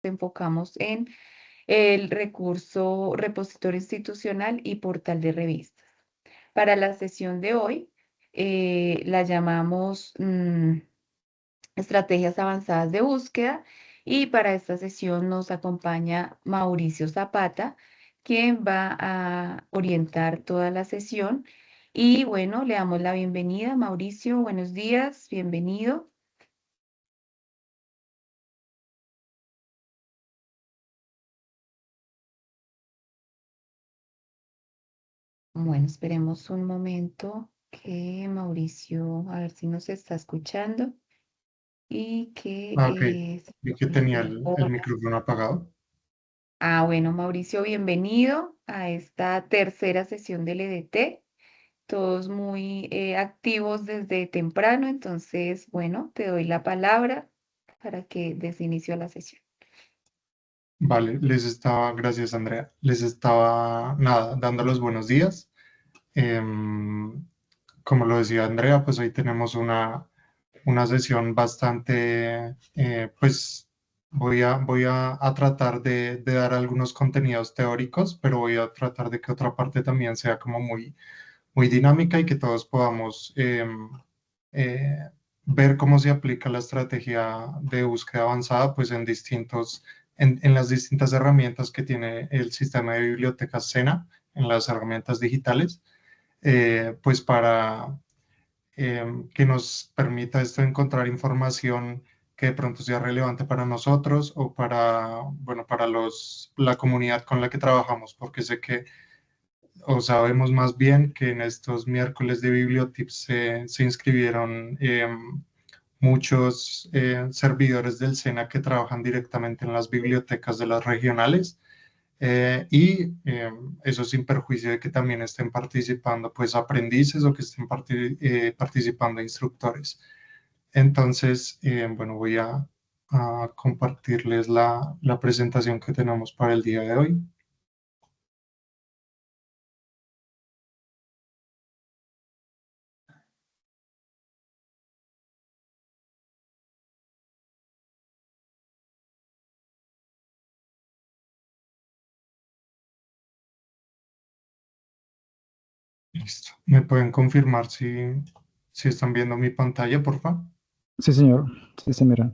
enfocamos en el recurso repositorio institucional y portal de revistas. Para la sesión de hoy, la llamamos Estrategias avanzadas de búsqueda y para esta sesión nos acompaña Mauricio Zapata, quien va a orientar toda la sesión. Y bueno, le damos la bienvenida. Mauricio, buenos días, bienvenido. Bueno, esperemos un momento que Mauricio, a ver si nos está escuchando y que Ah, ok. se Vi que tenía el incorpora. micrófono apagado. Bueno, Mauricio, bienvenido a esta tercera sesión del EDT. Todos muy activos desde temprano, entonces, bueno, te doy la palabra para que des inicio a la sesión. Vale, gracias Andrea, les estaba, nada, dando los buenos días. Em, Como lo decía Andrea, pues hoy tenemos una sesión bastante, pues voy a tratar de dar algunos contenidos teóricos, pero voy a tratar de que otra parte también sea como muy dinámica y que todos podamos eh, ver cómo se aplica la estrategia de búsqueda avanzada pues en las distintas herramientas que tiene el sistema de bibliotecas SENA, en las herramientas digitales, pues para que nos permita esto encontrar información que de pronto sea relevante para nosotros o para, bueno, para la comunidad con la que trabajamos, porque sé que o sabemos más bien que en estos miércoles de Bibliotips se inscribieron muchos servidores del SENA que trabajan directamente en las bibliotecas de las regionales eso sin perjuicio de que también estén participando pues aprendices o que estén participando instructores. Entonces, bueno, a compartirles la presentación que tenemos para el día de hoy. Listo. ¿Me pueden confirmar si están viendo mi pantalla, por favor? Sí, señor. Sí, se mira.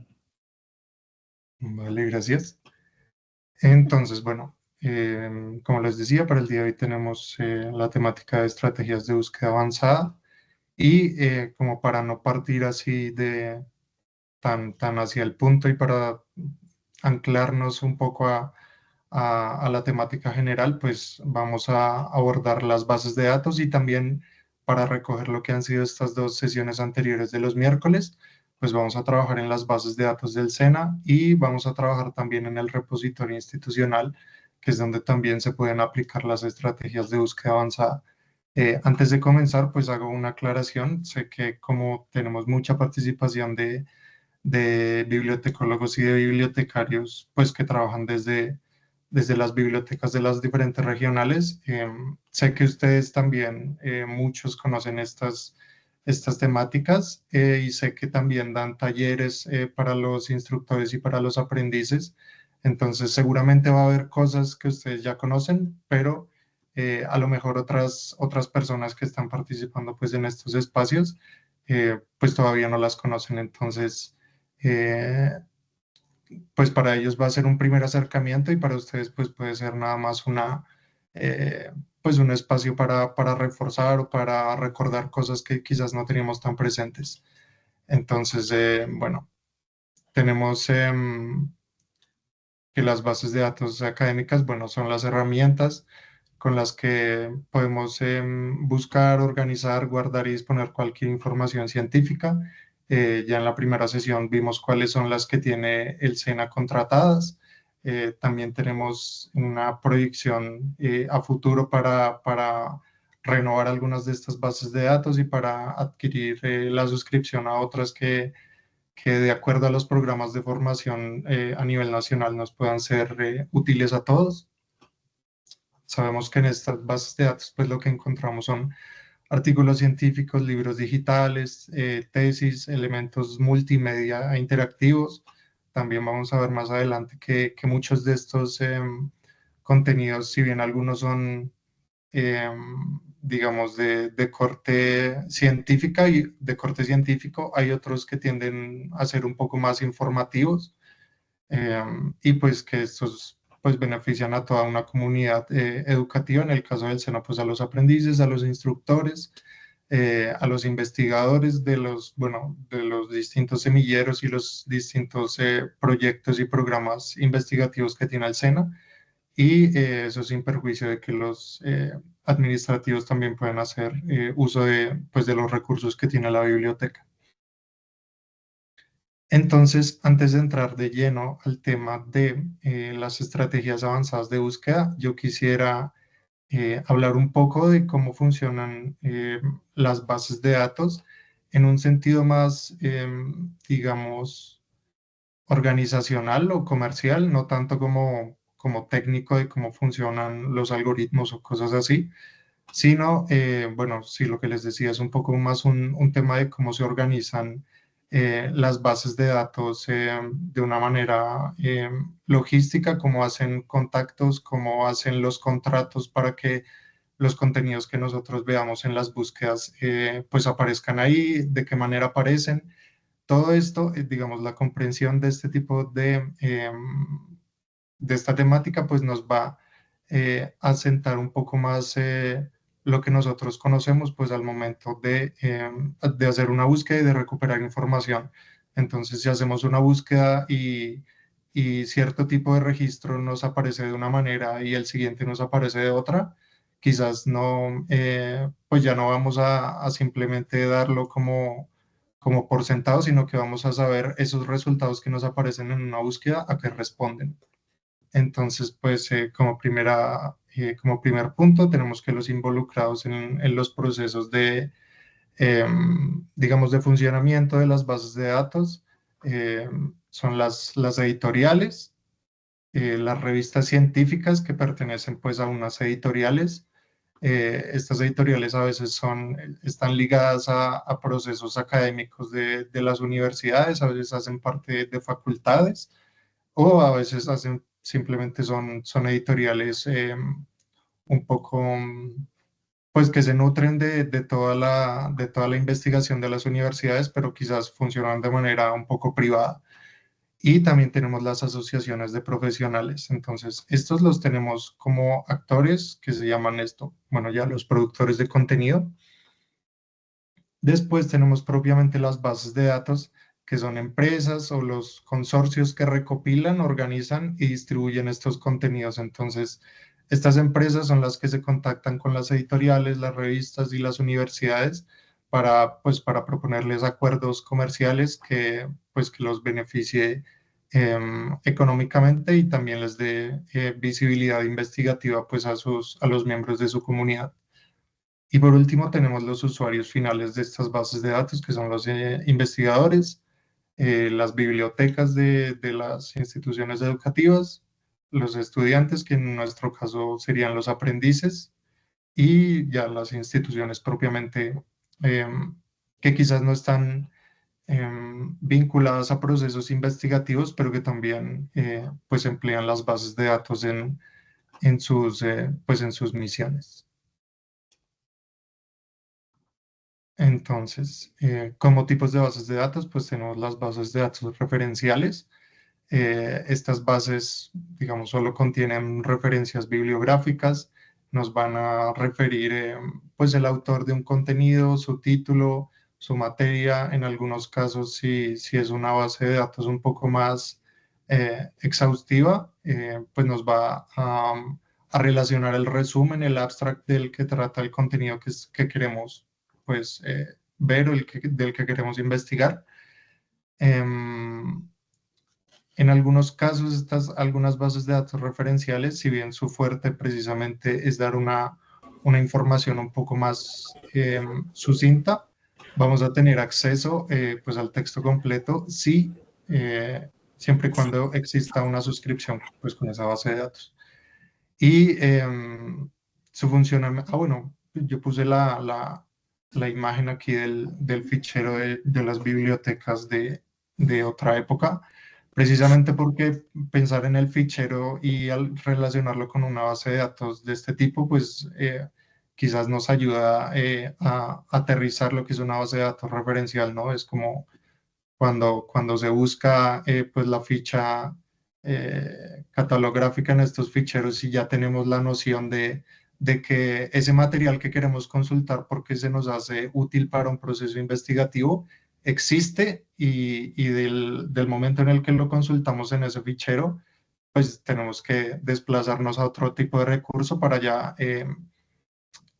Vale, gracias. Entonces, bueno, como les decía, para el día de hoy tenemos la temática de estrategias de búsqueda avanzada y como para no partir así de tan hacia el punto y para anclarnos un poco a la temática general, pues vamos a abordar las bases de datos y también para recoger lo que han sido estas dos sesiones anteriores de los miércoles, pues vamos a trabajar en las bases de datos del SENA y vamos a trabajar también en el repositorio institucional, que es donde también se pueden aplicar las estrategias de búsqueda avanzada. Antes de comenzar, pues hago una aclaración. Sé que como tenemos mucha participación de bibliotecólogos y de bibliotecarios, pues que trabajan desde las bibliotecas de las diferentes regionales. Sé que ustedes también, muchos conocen estas temáticas y sé que también dan talleres para los instructores y para los aprendices. Entonces, seguramente va a haber cosas que ustedes ya conocen, pero a lo mejor otras personas que están participando pues en estos espacios, pues todavía no las conocen. Entonces, eh, pues para ellos va a ser un primer acercamiento y para ustedes pues puede ser nada más eh, pues un espacio para reforzar o para recordar cosas que quizás no teníamos tan presentes. Entonces, bueno, tenemos que las bases de datos académicas, bueno, son las herramientas con las que podemos buscar, organizar, guardar y disponer cualquier información científica. Ya en la primera sesión vimos cuáles son las que tiene el SENA contratadas. También tenemos una proyección a futuro para renovar algunas de estas bases de datos y para adquirir la suscripción a otras que de acuerdo a los programas de formación a nivel nacional nos puedan ser útiles a todos. Sabemos que en estas bases de datos, pues lo que encontramos son artículos científicos, libros digitales, tesis, elementos multimedia e interactivos, también vamos a ver más adelante que muchos de estos contenidos, si bien algunos son, digamos, de corte científica y de corte científico, hay otros que tienden a ser un poco más informativos, y pues que estos pues benefician a toda una comunidad educativa, en el caso del SENA, pues a los aprendices, a los instructores, a los investigadores de los, bueno, de los distintos semilleros y los distintos proyectos y programas investigativos que tiene el SENA, y eso sin perjuicio de que los administrativos también pueden hacer uso de, pues, de los recursos que tiene la biblioteca. Entonces, antes de entrar de lleno al tema de las estrategias avanzadas de búsqueda, yo quisiera hablar un poco de cómo funcionan las bases de datos en un sentido más, digamos, organizacional o comercial, no tanto como técnico de cómo funcionan los algoritmos o cosas así, sino, bueno, sí, lo que les decía es un poco más un tema de cómo se organizan las bases de datos de una manera logística, cómo hacen contactos, cómo hacen los contratos para que los contenidos que nosotros veamos en las búsquedas pues aparezcan ahí, de qué manera aparecen. Todo esto, digamos, la comprensión de este tipo de esta temática, pues nos va a sentar un poco más lo que nosotros conocemos, pues al momento de hacer una búsqueda y de recuperar información. Entonces, si hacemos una búsqueda y cierto tipo de registro nos aparece de una manera y el siguiente nos aparece de otra, quizás no, pues ya no vamos a simplemente darlo como por sentado, sino que vamos a saber esos resultados que nos aparecen en una búsqueda a qué responden. Entonces, pues como primer punto, tenemos que los involucrados en los procesos digamos, de funcionamiento de las bases de datos son las editoriales, las revistas científicas que pertenecen pues a unas editoriales. Estas editoriales a veces están ligadas a procesos académicos de las universidades, a veces hacen parte de facultades o a veces simplemente son editoriales un poco, pues que se nutren de toda la investigación de las universidades, pero quizás funcionan de manera un poco privada. Y también tenemos las asociaciones de profesionales. Entonces, estos los tenemos como actores que se llaman esto, bueno, ya los productores de contenido. Después tenemos propiamente las bases de datos, que son empresas o los consorcios que recopilan, organizan y distribuyen estos contenidos. Entonces, estas empresas son las que se contactan con las editoriales, las revistas y las universidades pues, para proponerles acuerdos comerciales pues, que los beneficie económicamente y también les dé visibilidad investigativa pues, a los miembros de su comunidad. Y por último, tenemos los usuarios finales de estas bases de datos, que son los investigadores, las bibliotecas de las instituciones educativas, los estudiantes, que en nuestro caso serían los aprendices, y ya las instituciones propiamente que quizás no están vinculadas a procesos investigativos, pero que también pues emplean las bases de datos pues en sus misiones. Entonces, como tipos de bases de datos, pues tenemos las bases de datos referenciales. Estas bases, digamos, solo contienen referencias bibliográficas, nos van a referir, pues, el autor de un contenido, su título, su materia. En algunos casos, si es una base de datos un poco más exhaustiva, pues nos va a relacionar el resumen, el abstract del que trata el contenido que queremos pues, ver o del que queremos investigar. En algunos casos, algunas bases de datos referenciales, si bien su fuerte precisamente es dar una información un poco más sucinta, vamos a tener acceso pues al texto completo siempre y cuando exista una suscripción pues, con esa base de datos. Y su funcionamiento, bueno, yo puse la imagen aquí del fichero de las bibliotecas de otra época, precisamente porque pensar en el fichero y al relacionarlo con una base de datos de este tipo, pues quizás nos ayuda a aterrizar lo que es una base de datos referencial, ¿no? Es como cuando se busca pues la ficha catalográfica en estos ficheros y ya tenemos la noción de que ese material que queremos consultar porque se nos hace útil para un proceso investigativo existe y del momento en el que lo consultamos en ese fichero, pues tenemos que desplazarnos a otro tipo de recurso para ya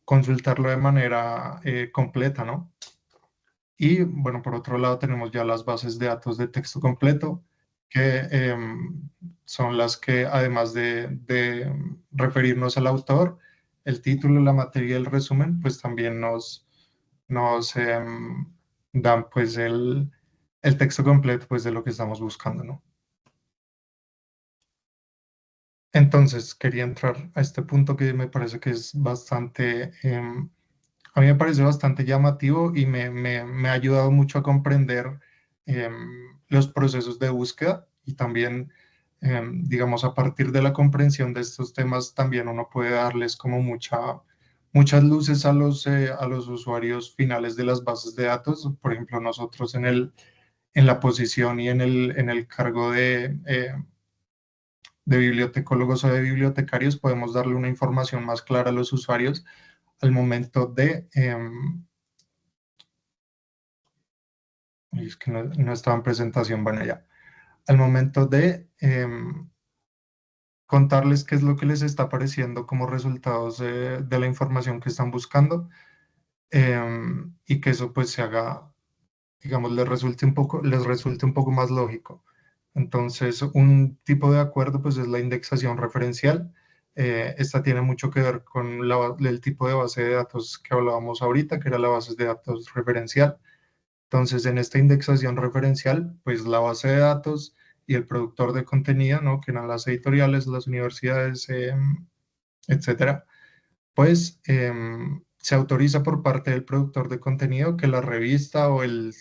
consultarlo de manera completa, ¿no? Y bueno, por otro lado tenemos ya las bases de datos de texto completo, que son las que además de referirnos al autor, el título, la materia y el resumen, pues también nos dan pues el texto completo pues de lo que estamos buscando, ¿no? Entonces quería entrar a este punto que me parece que es bastante, a mí me parece bastante llamativo y me ha ayudado mucho a comprender los procesos de búsqueda y también, digamos, a partir de la comprensión de estos temas, también uno puede darles como muchas luces a los usuarios finales de las bases de datos. Por ejemplo, nosotros en la posición y en el cargo de bibliotecólogos o de bibliotecarios, podemos darle una información más clara a los usuarios al momento de y es que no estaba en presentación, bueno, ya. Al momento de contarles qué es lo que les está apareciendo como resultados de la información que están buscando y que eso pues se haga, digamos, les resulte un poco más lógico. Entonces, un tipo de acuerdo pues es la indexación referencial. Esta tiene mucho que ver con el tipo de base de datos que hablábamos ahorita, que era la base de datos referencial. Entonces, en esta indexación referencial, pues la base de datos y el productor de contenido, ¿no? Que eran las editoriales, las universidades, etcétera, pues se autoriza por parte del productor de contenido que la revista o el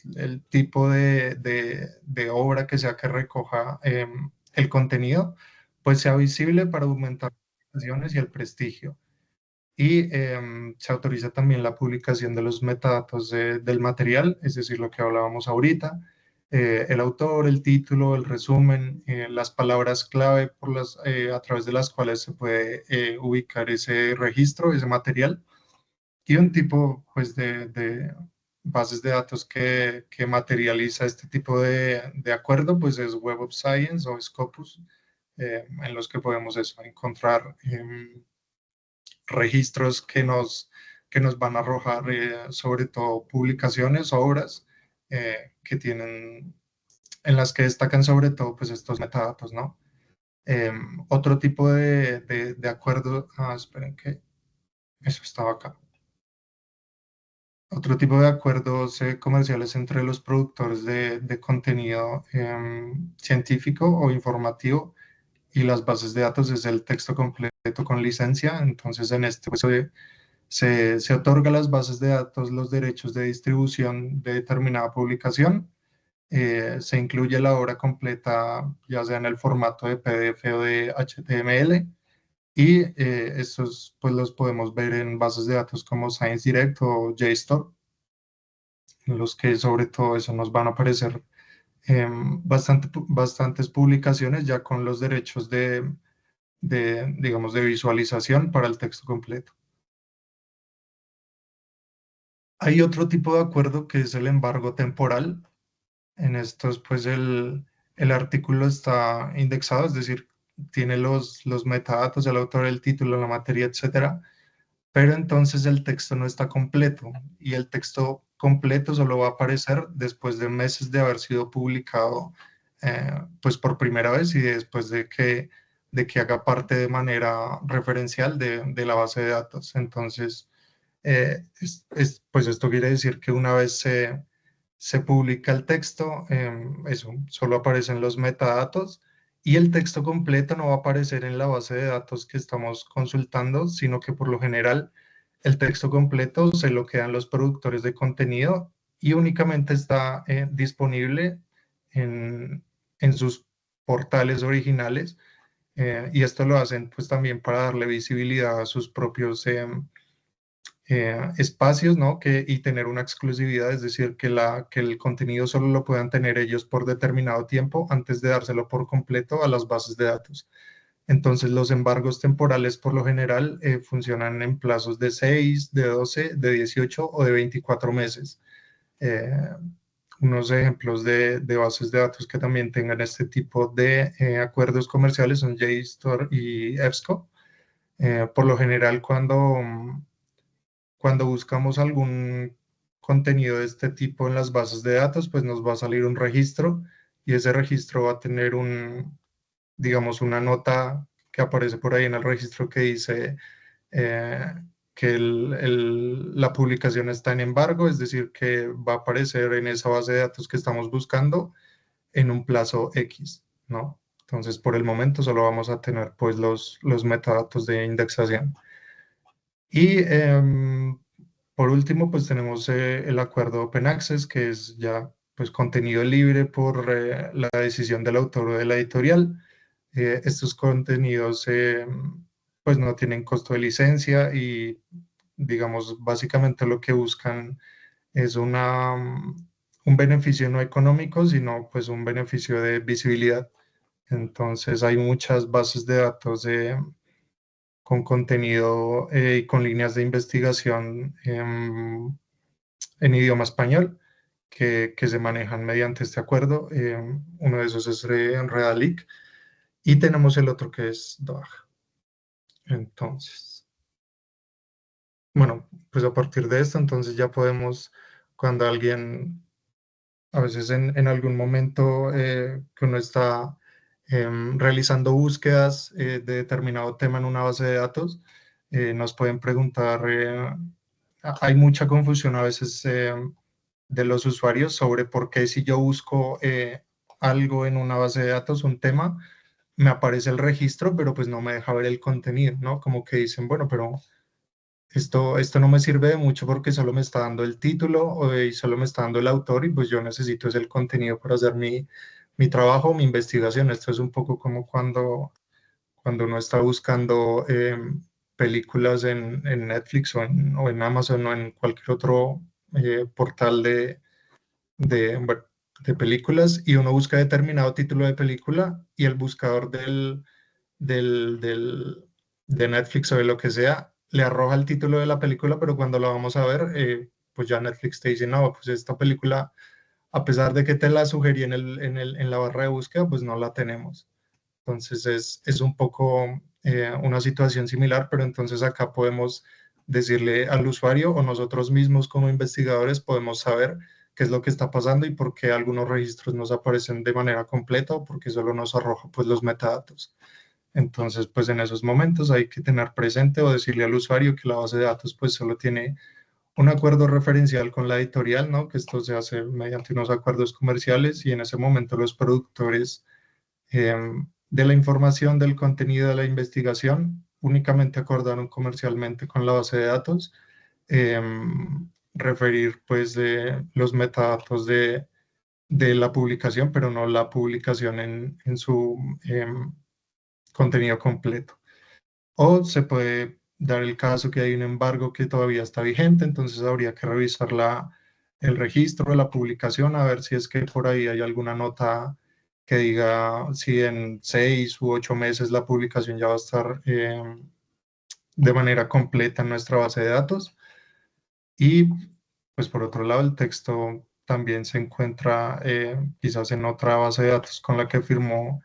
tipo de obra que sea que recoja el contenido, pues sea visible para aumentar las publicaciones y el prestigio. Y se autoriza también la publicación de los metadatos del material, es decir, lo que hablábamos ahorita, el autor, el título, el resumen, las palabras clave a través de las cuales se puede ubicar ese registro, ese material, y un tipo pues, de bases de datos que materializa este tipo de acuerdo, pues es Web of Science o Scopus, en los que podemos eso, encontrar registros que nos van a arrojar sobre todo publicaciones, obras que tienen, en las que destacan sobre todo pues estos metadatos, ¿no? Otro tipo de acuerdo, esperen que eso estaba acá. Otro tipo de acuerdos comerciales entre los productores de contenido científico o informativo y las bases de datos es el texto completo con licencia. Entonces, en este pues, se otorga a las bases de datos los derechos de distribución de determinada publicación. Se incluye la obra completa, ya sea en el formato de PDF o de HTML. Y estos pues los podemos ver en bases de datos como ScienceDirect o JSTOR, en los que sobre todo eso nos van a aparecer bastantes publicaciones ya con los derechos digamos, de visualización para el texto completo. Hay otro tipo de acuerdo que es el embargo temporal. En estos, pues el artículo está indexado, es decir, tiene los metadatos, el autor, el título, la materia, etcétera, pero entonces el texto no está completo y el texto completo solo va a aparecer después de meses de haber sido publicado pues por primera vez y después de que haga parte de manera referencial de la base de datos. Entonces, pues esto quiere decir que una vez se publica el texto, eso, solo aparecen los metadatos y el texto completo no va a aparecer en la base de datos que estamos consultando, sino que por lo general el texto completo se lo quedan los productores de contenido y únicamente está disponible en sus portales originales, y esto lo hacen pues también para darle visibilidad a sus propios espacios, ¿no? Y tener una exclusividad, es decir, que el contenido solo lo puedan tener ellos por determinado tiempo antes de dárselo por completo a las bases de datos. Entonces, los embargos temporales por lo general funcionan en plazos de 6, de 12, de 18 o de 24 meses. Eh, Unos ejemplos de bases de datos que también tengan este tipo de acuerdos comerciales son JSTOR y EBSCO. Por lo general, cuando buscamos algún contenido de este tipo en las bases de datos, pues nos va a salir un registro y ese registro va a tener digamos, una nota que aparece por ahí en el registro que dice eh, que la publicación está en embargo, es decir, que va a aparecer en esa base de datos que estamos buscando en un plazo X, ¿no? Entonces, por el momento solo vamos a tener pues los metadatos de indexación. Y por último, pues tenemos el acuerdo Open Access, que es ya pues contenido libre por la decisión del autor o de la editorial. Estos contenidos pues no tienen costo de licencia y digamos básicamente lo que buscan es un beneficio no económico, sino pues un beneficio de visibilidad. Entonces hay muchas bases de datos con contenido y con líneas de investigación en idioma español que se manejan mediante este acuerdo. Uno de esos es Redalic y tenemos el otro que es DOAG. Entonces, bueno, pues a partir de esto, entonces ya podemos, cuando alguien, a veces en algún momento que uno está realizando búsquedas de determinado tema en una base de datos, nos pueden preguntar, hay mucha confusión a veces de los usuarios sobre por qué si yo busco algo en una base de datos, un tema, me aparece el registro, pero pues no me deja ver el contenido, ¿no? Como que dicen, bueno, pero esto no me sirve de mucho porque solo me está dando el título y solo me está dando el autor y pues yo necesito ese el contenido para hacer mi trabajo, mi investigación. Esto es un poco como cuando uno está buscando películas en Netflix o en Amazon o en cualquier otro portal bueno, de películas y uno busca determinado título de película y el buscador del, del- de Netflix o de lo que sea le arroja el título de la película, pero cuando la vamos a ver, pues ya Netflix te dice, no, pues esta película, a pesar de que te la sugerí en la barra de búsqueda, pues no la tenemos. Entonces es un poco una situación similar, pero entonces acá podemos decirle al usuario o nosotros mismos como investigadores podemos saber qué es lo que está pasando y por qué algunos registros nos aparecen de manera completa o porque solo nos arroja pues los metadatos. Entonces, pues en esos momentos hay que tener presente o decirle al usuario que la base de datos pues solo tiene un acuerdo referencial con la editorial, ¿no? Que esto se hace mediante unos acuerdos comerciales y en ese momento los productores de la información, del contenido de la investigación, únicamente acordaron comercialmente con la base de datos, referir pues los metadatos de la publicación, pero no la publicación en su contenido completo. O se puede dar el caso que hay un embargo que todavía está vigente, entonces habría que revisar el registro de la publicación a ver si es que por ahí hay alguna nota que diga si en 6 u 8 meses la publicación ya va a estar de manera completa en nuestra base de datos. Y pues por otro lado el texto también se encuentra quizás en otra base de datos con la que firmó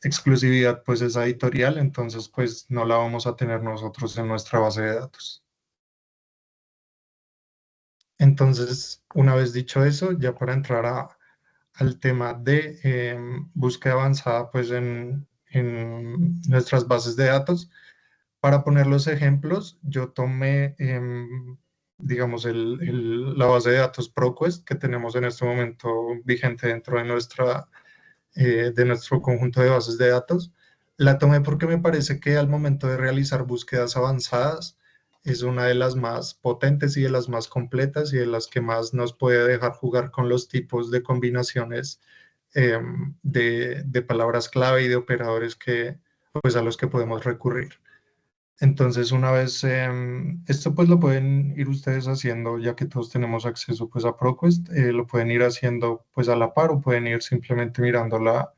exclusividad pues esa editorial, entonces pues no la vamos a tener nosotros en nuestra base de datos. Entonces, una vez dicho eso, ya para entrar al tema de búsqueda avanzada pues en nuestras bases de datos, para poner los ejemplos, yo tomé, digamos, la base de datos ProQuest que tenemos en este momento vigente dentro de nuestro conjunto de bases de datos. La tomé porque me parece que al momento de realizar búsquedas avanzadas es una de las más potentes y de las más completas y de las que más nos puede dejar jugar con los tipos de combinaciones de palabras clave y de operadores que, pues, a los que podemos recurrir. Entonces, una vez, esto pues lo pueden ir ustedes haciendo, ya que todos tenemos acceso pues a ProQuest, lo pueden ir haciendo pues a la par o pueden ir simplemente mirando la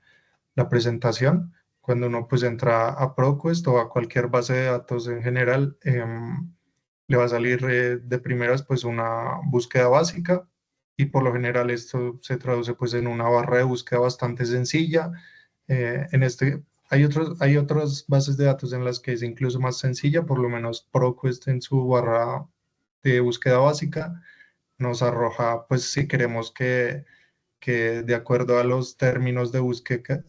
presentación. Cuando uno pues entra a ProQuest o a cualquier base de datos en general, le va a salir de primeras pues una búsqueda básica y por lo general esto se traduce pues en una barra de búsqueda bastante sencilla. En este hay otras bases de datos en las que es incluso más sencilla, por lo menos ProQuest en su barra de búsqueda básica nos arroja, pues si queremos que de acuerdo a los términos de búsqueda,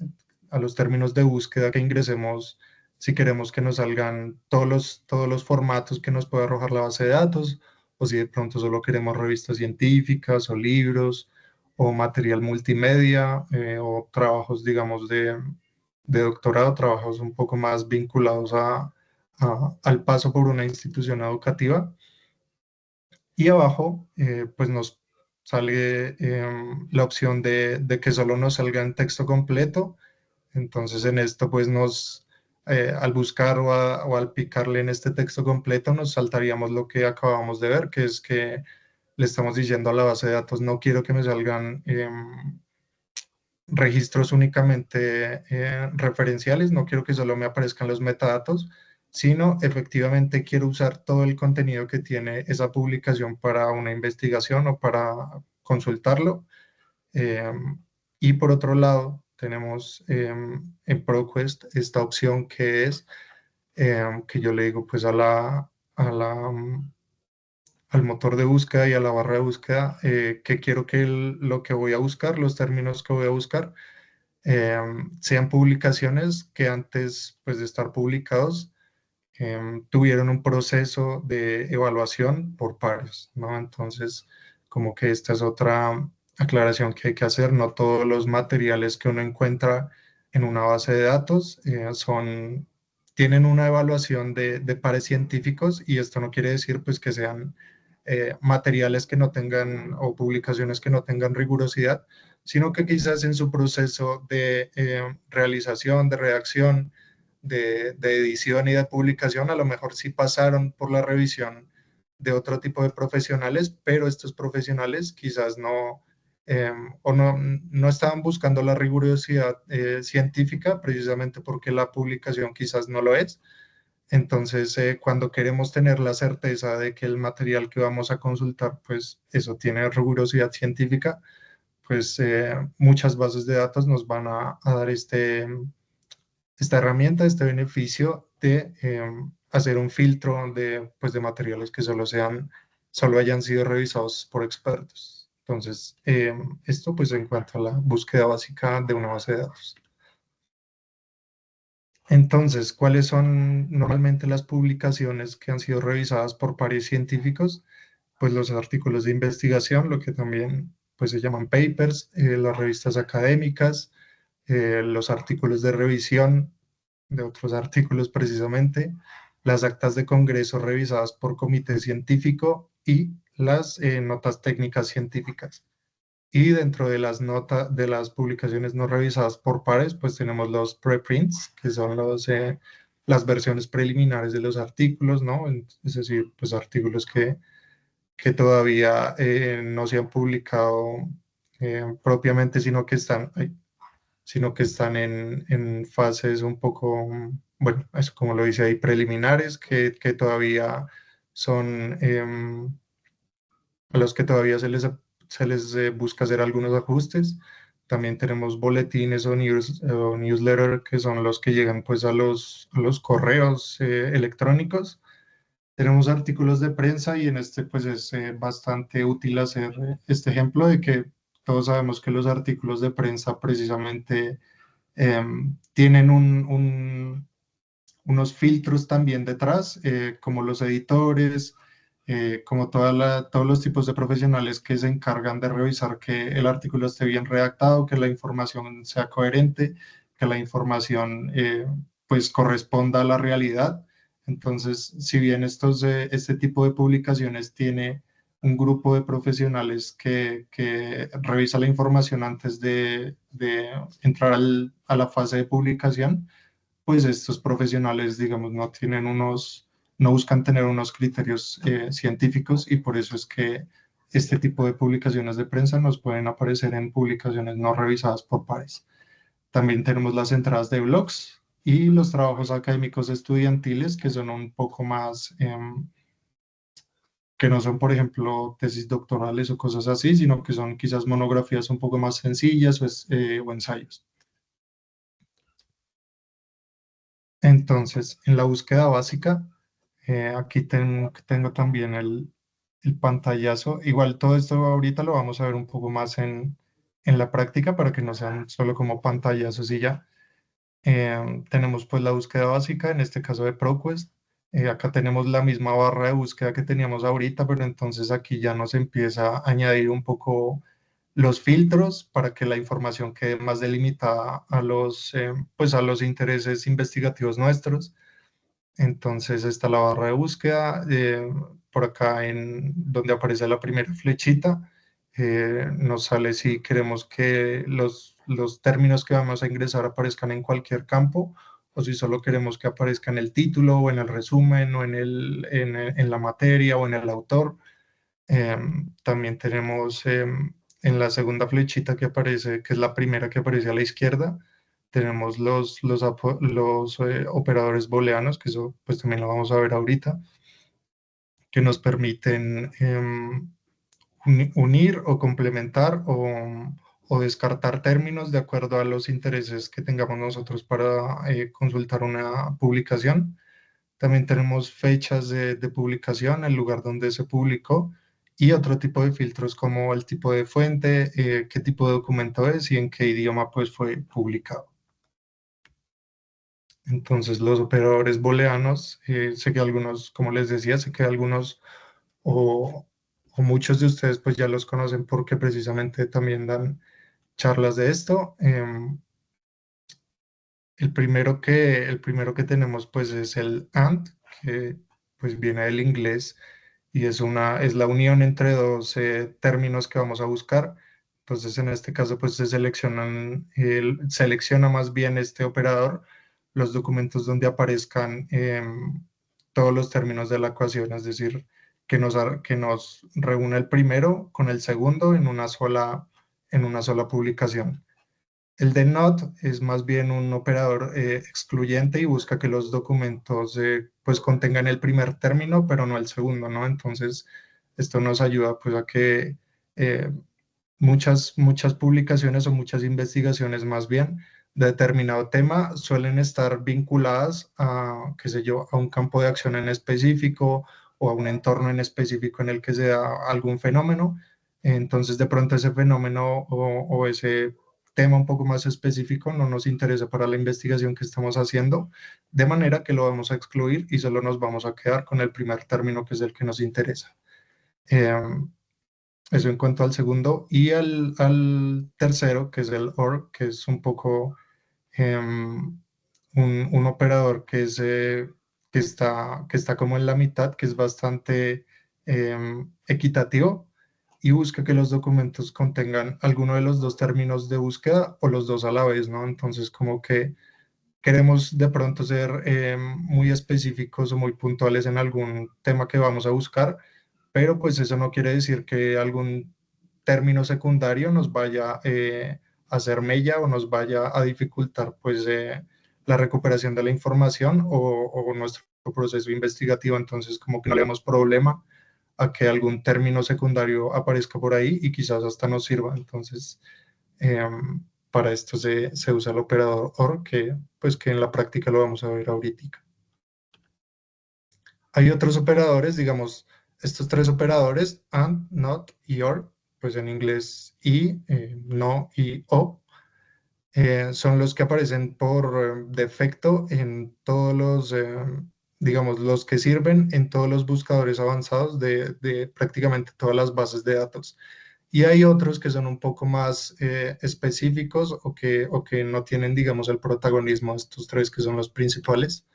que ingresemos, si queremos que nos salgan todos los formatos que nos puede arrojar la base de datos, o si de pronto solo queremos revistas científicas o libros o material multimedia o trabajos, digamos, de doctorado, trabajos un poco más vinculados al paso por una institución educativa. Y abajo, pues nos sale la opción de que solo nos salga en texto completo. Entonces, en esto, pues al buscar o al picarle en este texto completo, nos saltaríamos lo que acabamos de ver, que es que le estamos diciendo a la base de datos, no quiero que me salgan registros únicamente referenciales, no quiero que solo me aparezcan los metadatos, sino efectivamente quiero usar todo el contenido que tiene esa publicación para una investigación o para consultarlo. Y por otro lado, tenemos en ProQuest esta opción que es que yo le digo pues al motor de búsqueda y a la barra de búsqueda que quiero que lo que voy a buscar, los términos que voy a buscar, sean publicaciones que antes pues, de estar publicados tuvieron un proceso de evaluación por pares, ¿no? Entonces, como que esta es otra aclaración que hay que hacer. No todos los materiales que uno encuentra en una base de datos tienen una evaluación de pares científicos y esto no quiere decir pues que sean materiales que no tengan o publicaciones que no tengan rigurosidad, sino que quizás en su proceso de realización, de redacción, de edición y de publicación, a lo mejor sí pasaron por la revisión de otro tipo de profesionales, pero estos profesionales quizás no estaban buscando la rigurosidad científica precisamente porque la publicación quizás no lo es. Entonces, cuando queremos tener la certeza de que el material que vamos a consultar, pues eso tiene rigurosidad científica, pues muchas bases de datos nos van a dar esta herramienta, este beneficio de hacer un filtro pues, de materiales que solo hayan sido revisados por expertos. Entonces, esto pues en cuanto a la búsqueda básica de una base de datos. Entonces, ¿cuáles son normalmente las publicaciones que han sido revisadas por pares científicos? Pues los artículos de investigación, lo que también pues, se llaman papers, las revistas académicas, los artículos de revisión de otros artículos precisamente, las actas de congreso revisadas por comité científico y las notas técnicas científicas. Y dentro de de las publicaciones no revisadas por pares, pues tenemos los preprints, que son las versiones preliminares de los artículos, ¿no? Es decir, pues artículos que todavía no se han publicado propiamente, sino que están en fases un poco, bueno, eso como lo dice ahí, preliminares, que todavía son, a los que todavía se les busca hacer algunos ajustes. También tenemos boletines o newsletter, que son los que llegan pues a los correos electrónicos. Tenemos artículos de prensa y en este pues es bastante útil hacer este ejemplo de que todos sabemos que los artículos de prensa precisamente tienen unos filtros también detrás, como los editores, como todos los tipos de profesionales que se encargan de revisar que el artículo esté bien redactado, que la información sea coherente, que la información pues corresponda a la realidad. Entonces, si bien este tipo de publicaciones tiene un grupo de profesionales que revisa la información antes de entrar a la fase de publicación, pues estos profesionales, digamos, no buscan tener unos criterios científicos, y por eso es que este tipo de publicaciones de prensa nos pueden aparecer en publicaciones no revisadas por pares. También tenemos las entradas de blogs y los trabajos académicos estudiantiles, que son un poco más, que no son, por ejemplo, tesis doctorales o cosas así, sino que son quizás monografías un poco más sencillas o ensayos. Entonces, en la búsqueda básica, aquí tengo también el pantallazo. Igual todo esto ahorita lo vamos a ver un poco más en la práctica para que no sean solo como pantallazos y ya. Tenemos pues la búsqueda básica, en este caso de ProQuest. Acá tenemos la misma barra de búsqueda que teníamos ahorita, pero entonces aquí ya nos empieza a añadir un poco los filtros para que la información quede más delimitada pues a los intereses investigativos nuestros. Entonces está la barra de búsqueda, por acá en donde aparece la primera flechita, nos sale si queremos que los términos que vamos a ingresar aparezcan en cualquier campo, o si solo queremos que aparezca en el título o en el resumen o en la materia o en el autor. También tenemos en la segunda flechita que aparece, que es la primera que aparece a la izquierda, tenemos los operadores booleanos, que eso pues también lo vamos a ver ahorita, que nos permiten unir o complementar o descartar términos de acuerdo a los intereses que tengamos nosotros para consultar una publicación. También tenemos fechas de publicación, el lugar donde se publicó, y otro tipo de filtros como el tipo de fuente, qué tipo de documento es y en qué idioma pues fue publicado. Entonces los operadores booleanos, sé que algunos, como les decía, sé que algunos o, o muchos de ustedes pues ya los conocen porque precisamente también dan charlas de esto. El primero que tenemos pues es el AND, que pues viene del inglés y es la unión entre dos términos que vamos a buscar. Entonces en este caso pues selecciona más bien este operador los documentos donde aparezcan todos los términos de la ecuación, es decir, que nos reúne el primero con el segundo en una sola publicación. El de not es más bien un operador excluyente y busca que los documentos pues contengan el primer término, pero no el segundo, ¿no? Entonces, esto nos ayuda pues a que eh, muchas publicaciones o muchas investigaciones más bien de determinado tema suelen estar vinculadas a, qué sé yo, a un campo de acción en específico o a un entorno en específico en el que se da algún fenómeno. Entonces, de pronto ese fenómeno o ese tema un poco más específico no nos interesa para la investigación que estamos haciendo, de manera que lo vamos a excluir y solo nos vamos a quedar con el primer término, que es el que nos interesa. Eso en cuanto al segundo. Y al tercero, que es el OR, que es un poco un operador que está como en la mitad, que es bastante equitativo y busca que los documentos contengan alguno de los dos términos de búsqueda o los dos a la vez, ¿no? Entonces, como que queremos de pronto ser muy específicos o muy puntuales en algún tema que vamos a buscar, pero pues eso no quiere decir que algún término secundario nos vaya a hacer mella o nos vaya a dificultar pues la recuperación de la información o nuestro proceso investigativo. Entonces, como que no le damos problema a que algún término secundario aparezca por ahí y quizás hasta nos sirva. Entonces, para esto se usa el operador OR, que en la práctica lo vamos a ver ahorita. Hay otros operadores, digamos, estos tres operadores, AND, NOT y OR, pues en inglés y, no y o, son los que aparecen por defecto en todos digamos, los que sirven en todos los buscadores avanzados de prácticamente todas las bases de datos. Y hay otros que son un poco más específicos o que no tienen, digamos, el protagonismo de estos tres que son los principales.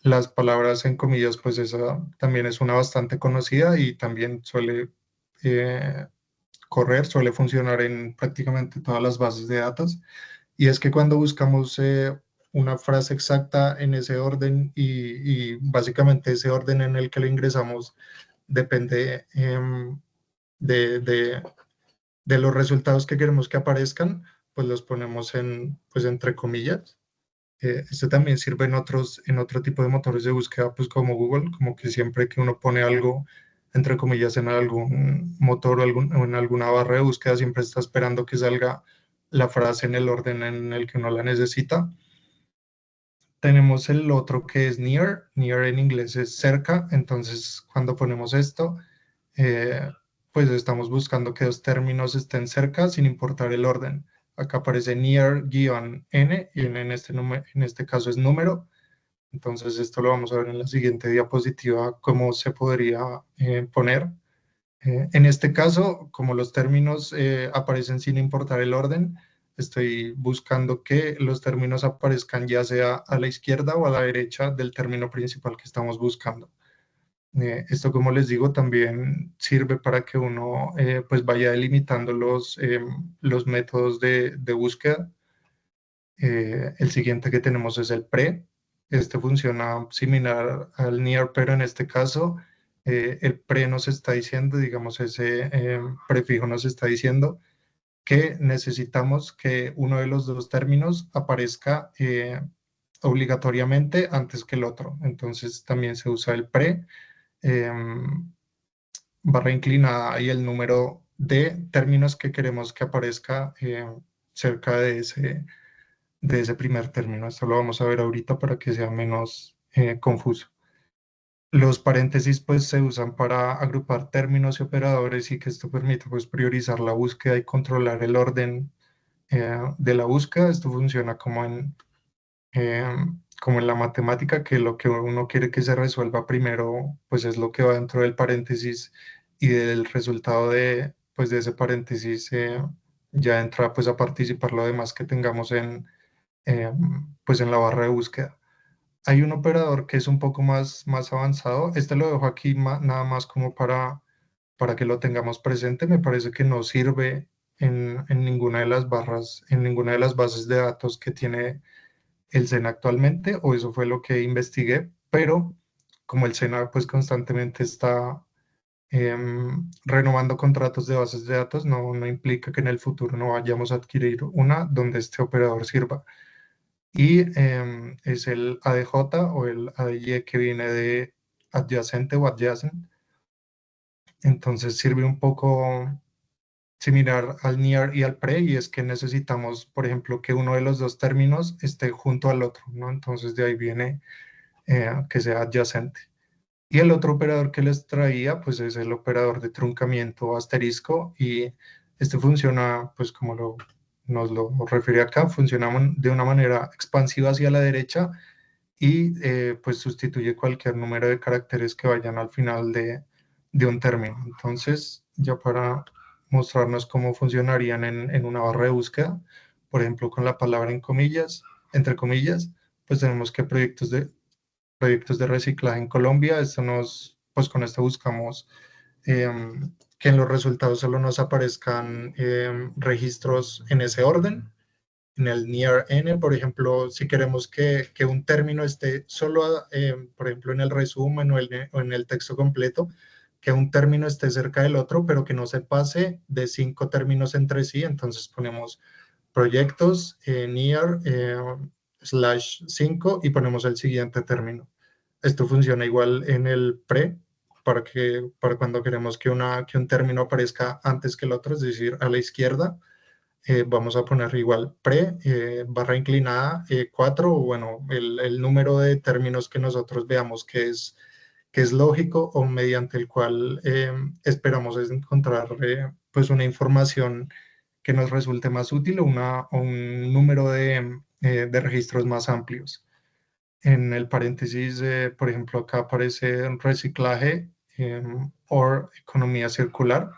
las palabras en comillas, pues esa también es una bastante conocida y también suele eh, suele funcionar en prácticamente todas las bases de datos. Y es que cuando buscamos una frase exacta en ese orden y básicamente ese orden en el que lo ingresamos depende de, de los resultados que queremos que aparezcan, pues los ponemos pues entre comillas. Esto también sirve en otro tipo de motores de búsqueda, pues como Google, como que siempre que uno pone algo, entre comillas, en algún motor o en alguna barra de búsqueda, siempre está esperando que salga la frase en el orden en el que uno la necesita. Tenemos el otro que es near. Near en inglés es cerca, entonces cuando ponemos esto, eh, pues estamos buscando que dos términos estén cerca sin importar el orden. Acá aparece near-n y en este caso es número. Entonces esto lo vamos a ver en la siguiente diapositiva, cómo se podría poner. En este caso, como los términos aparecen sin importar el orden, estoy buscando que los términos aparezcan ya sea a la izquierda o a la derecha del término principal que estamos buscando. Esto, como les digo, también sirve para que uno pues vaya delimitando los métodos de búsqueda. El siguiente que tenemos es el pre. Este funciona similar al near, pero en este caso el pre nos está diciendo, digamos, ese prefijo nos está diciendo que necesitamos que uno de los dos términos aparezca obligatoriamente antes que el otro. Entonces también se usa el pre, barra inclinada y el número de términos que queremos que aparezca cerca de ese primer término. Esto lo vamos a ver ahorita para que sea menos confuso. Los paréntesis pues se usan para agrupar términos y operadores y que esto permite pues priorizar la búsqueda y controlar el orden de la búsqueda. Esto funciona eh, como en la matemática, que lo que uno quiere que se resuelva primero pues es lo que va dentro del paréntesis y del resultado pues, de ese paréntesis ya entra pues a participar lo demás que tengamos pues en la barra de búsqueda. Hay un operador que es un poco más avanzado. Este lo dejo aquí nada más como para que lo tengamos presente. Me parece que no sirve en ninguna de las barras, en ninguna de las bases de datos que tiene el SENA actualmente, o eso fue lo que investigué, pero como el SENA pues constantemente está renovando contratos de bases de datos, no implica que en el futuro no vayamos a adquirir una donde este operador sirva. Y es el ADJ o el ADY que viene de adyacente o adjacent. Entonces sirve un poco similar al near y al pre, y es que necesitamos, por ejemplo, que uno de los dos términos esté junto al otro, ¿no? Entonces de ahí viene que sea adyacente. Y el otro operador que les traía, pues es el operador de truncamiento asterisco, y este funciona, pues como nos lo refiere acá, funciona de una manera expansiva hacia la derecha y pues sustituye cualquier número de caracteres que vayan al final de un término. Entonces, ya para mostrarnos cómo funcionarían en una barra de búsqueda, por ejemplo, con la palabra en comillas, entre comillas, pues tenemos que proyectos de reciclaje en Colombia. Pues con esto buscamos que en los resultados solo nos aparezcan registros en ese orden. En el near n, por ejemplo, si queremos que un término esté solo, por ejemplo, en el resumen o en el texto completo, que un término esté cerca del otro, pero que no se pase de 5 términos entre sí, entonces ponemos proyectos near /5 y ponemos el siguiente término. Esto funciona igual en el pre, para cuando queremos que un término aparezca antes que el otro, es decir, a la izquierda. Vamos a poner igual pre, barra inclinada 4, bueno, el número de términos que nosotros veamos que es lógico o mediante el cual esperamos encontrar pues una información que nos resulte más útil o un número de registros más amplios. En el paréntesis, por ejemplo, acá aparece reciclaje o economía circular.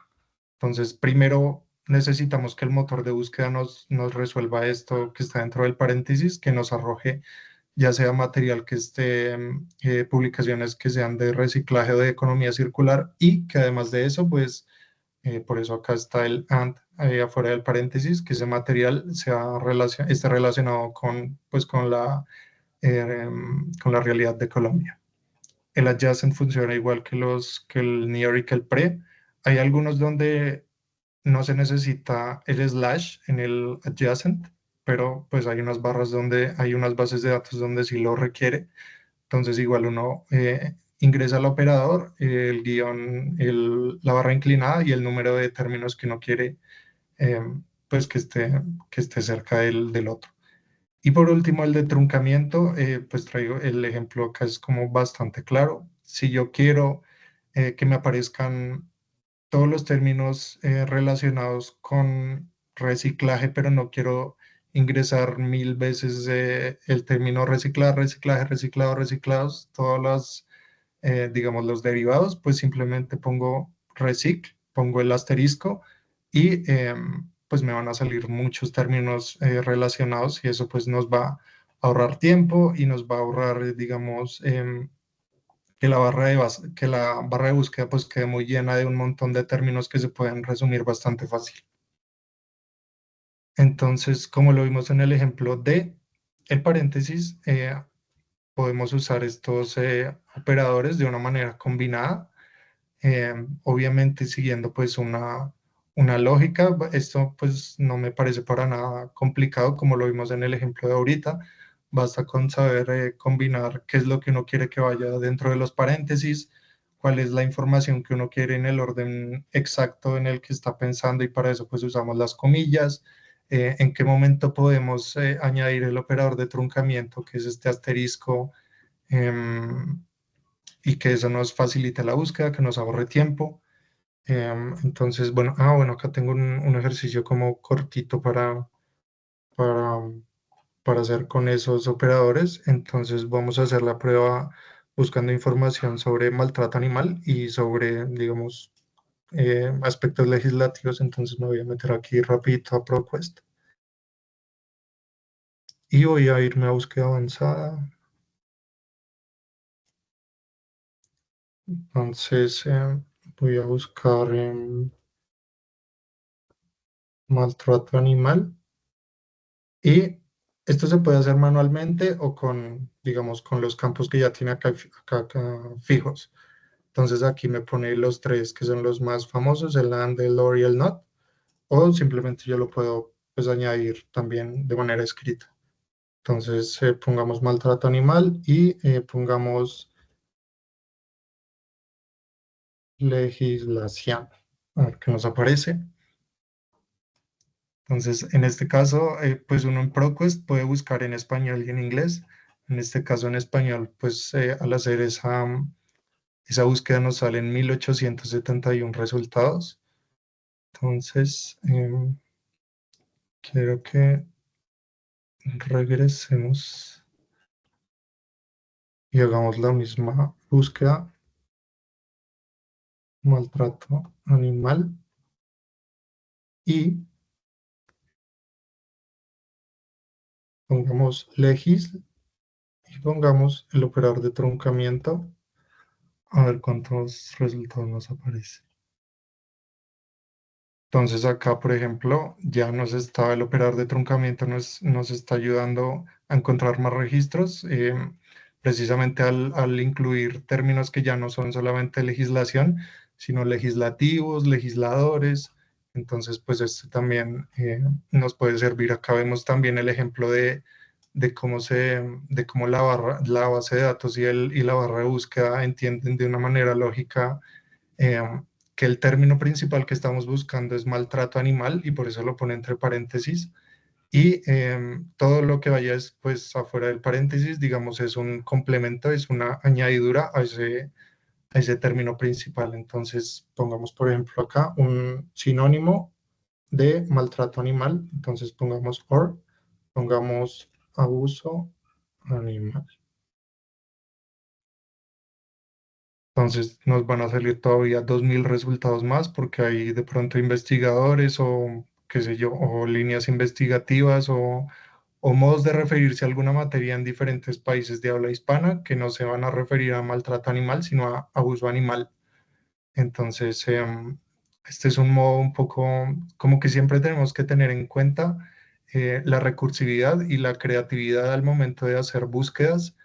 Entonces, primero necesitamos que el motor de búsqueda nos resuelva esto que está dentro del paréntesis, que nos arroje ya sea material que esté, publicaciones que sean de reciclaje o de economía circular y que además de eso, pues por eso acá está el and afuera del paréntesis, que ese material esté relacionado con, pues, con la realidad de Colombia. El adjacent funciona igual que el near y que el pre. Hay algunos donde no se necesita el slash en el adjacent, pero pues hay unas barras donde hay unas bases de datos donde sí lo requiere. Entonces igual uno ingresa al operador, el guión, la barra inclinada y el número de términos que uno quiere, eh, pues que esté cerca del otro. Y por último, el de truncamiento, pues traigo el ejemplo acá, es como bastante claro. Si yo quiero que me aparezcan todos los términos relacionados con reciclaje, pero no quiero ingresar 1000 veces el término reciclar, reciclaje, reciclado, reciclados, todas las, digamos, los derivados, pues simplemente pongo recic, pongo el asterisco y pues me van a salir muchos términos relacionados y eso pues nos va a ahorrar tiempo y nos va a ahorrar, digamos, que la barra de búsqueda pues quede muy llena de un montón de términos que se pueden resumir bastante fácil. Entonces, como lo vimos en el ejemplo de el paréntesis, podemos usar estos operadores de una manera combinada, obviamente siguiendo pues una lógica. Esto pues no me parece para nada complicado como lo vimos en el ejemplo de ahorita. Basta con saber combinar qué es lo que uno quiere que vaya dentro de los paréntesis, cuál es la información que uno quiere en el orden exacto en el que está pensando y para eso pues usamos las comillas. En qué momento podemos añadir el operador de truncamiento, que es este asterisco, em, y que eso nos facilite la búsqueda, que nos ahorre tiempo. Entonces, bueno, bueno, acá tengo un ejercicio como cortito para, para hacer con esos operadores. Entonces, vamos a hacer la prueba buscando información sobre maltrato animal y sobre, digamos, aspectos legislativos. Entonces, me voy a meter aquí rapidito a ProQuest y voy a irme a búsqueda avanzada. Entonces, voy a buscar maltrato animal. Y esto se puede hacer manualmente o con, digamos, con los campos que ya tiene acá fijos. Entonces aquí me pone los tres que son los más famosos, el and, el or y el not, o simplemente yo lo puedo pues añadir también de manera escrita. Entonces pongamos maltrato animal y pongamos legislación. A ver qué nos aparece. Entonces, en este caso, pues uno en ProQuest puede buscar en español y en inglés. En este caso, en español, pues al hacer esa búsqueda nos salen 1871 resultados. Entonces, quiero que regresemos y hagamos la misma búsqueda, maltrato animal, y pongamos legis y pongamos el operador de truncamiento. A ver cuántos resultados nos aparecen. Entonces acá, por ejemplo, ya el operador de truncamiento nos está ayudando a encontrar más registros, precisamente al incluir términos que ya no son solamente legislación, sino legislativos, legisladores. Entonces, pues esto también nos puede servir. Acá vemos también el ejemplo de cómo la base de datos y la barra de búsqueda entienden de una manera lógica, eh, que el término principal que estamos buscando es maltrato animal y por eso lo pone entre paréntesis. Y todo lo que vaya pues afuera del paréntesis, digamos, es un complemento, es una añadidura a ese término principal. Entonces, pongamos, por ejemplo, acá un sinónimo de maltrato animal. Entonces, pongamos or, pongamos abuso animal. Entonces nos van a salir todavía 2000 resultados más porque hay de pronto investigadores o qué sé yo, o líneas investigativas o modos de referirse a alguna materia en diferentes países de habla hispana que no se van a referir a maltrato animal, sino a abuso animal. Entonces, este es un modo un poco como que siempre tenemos que tener en cuenta la recursividad y la creatividad al momento de hacer búsquedas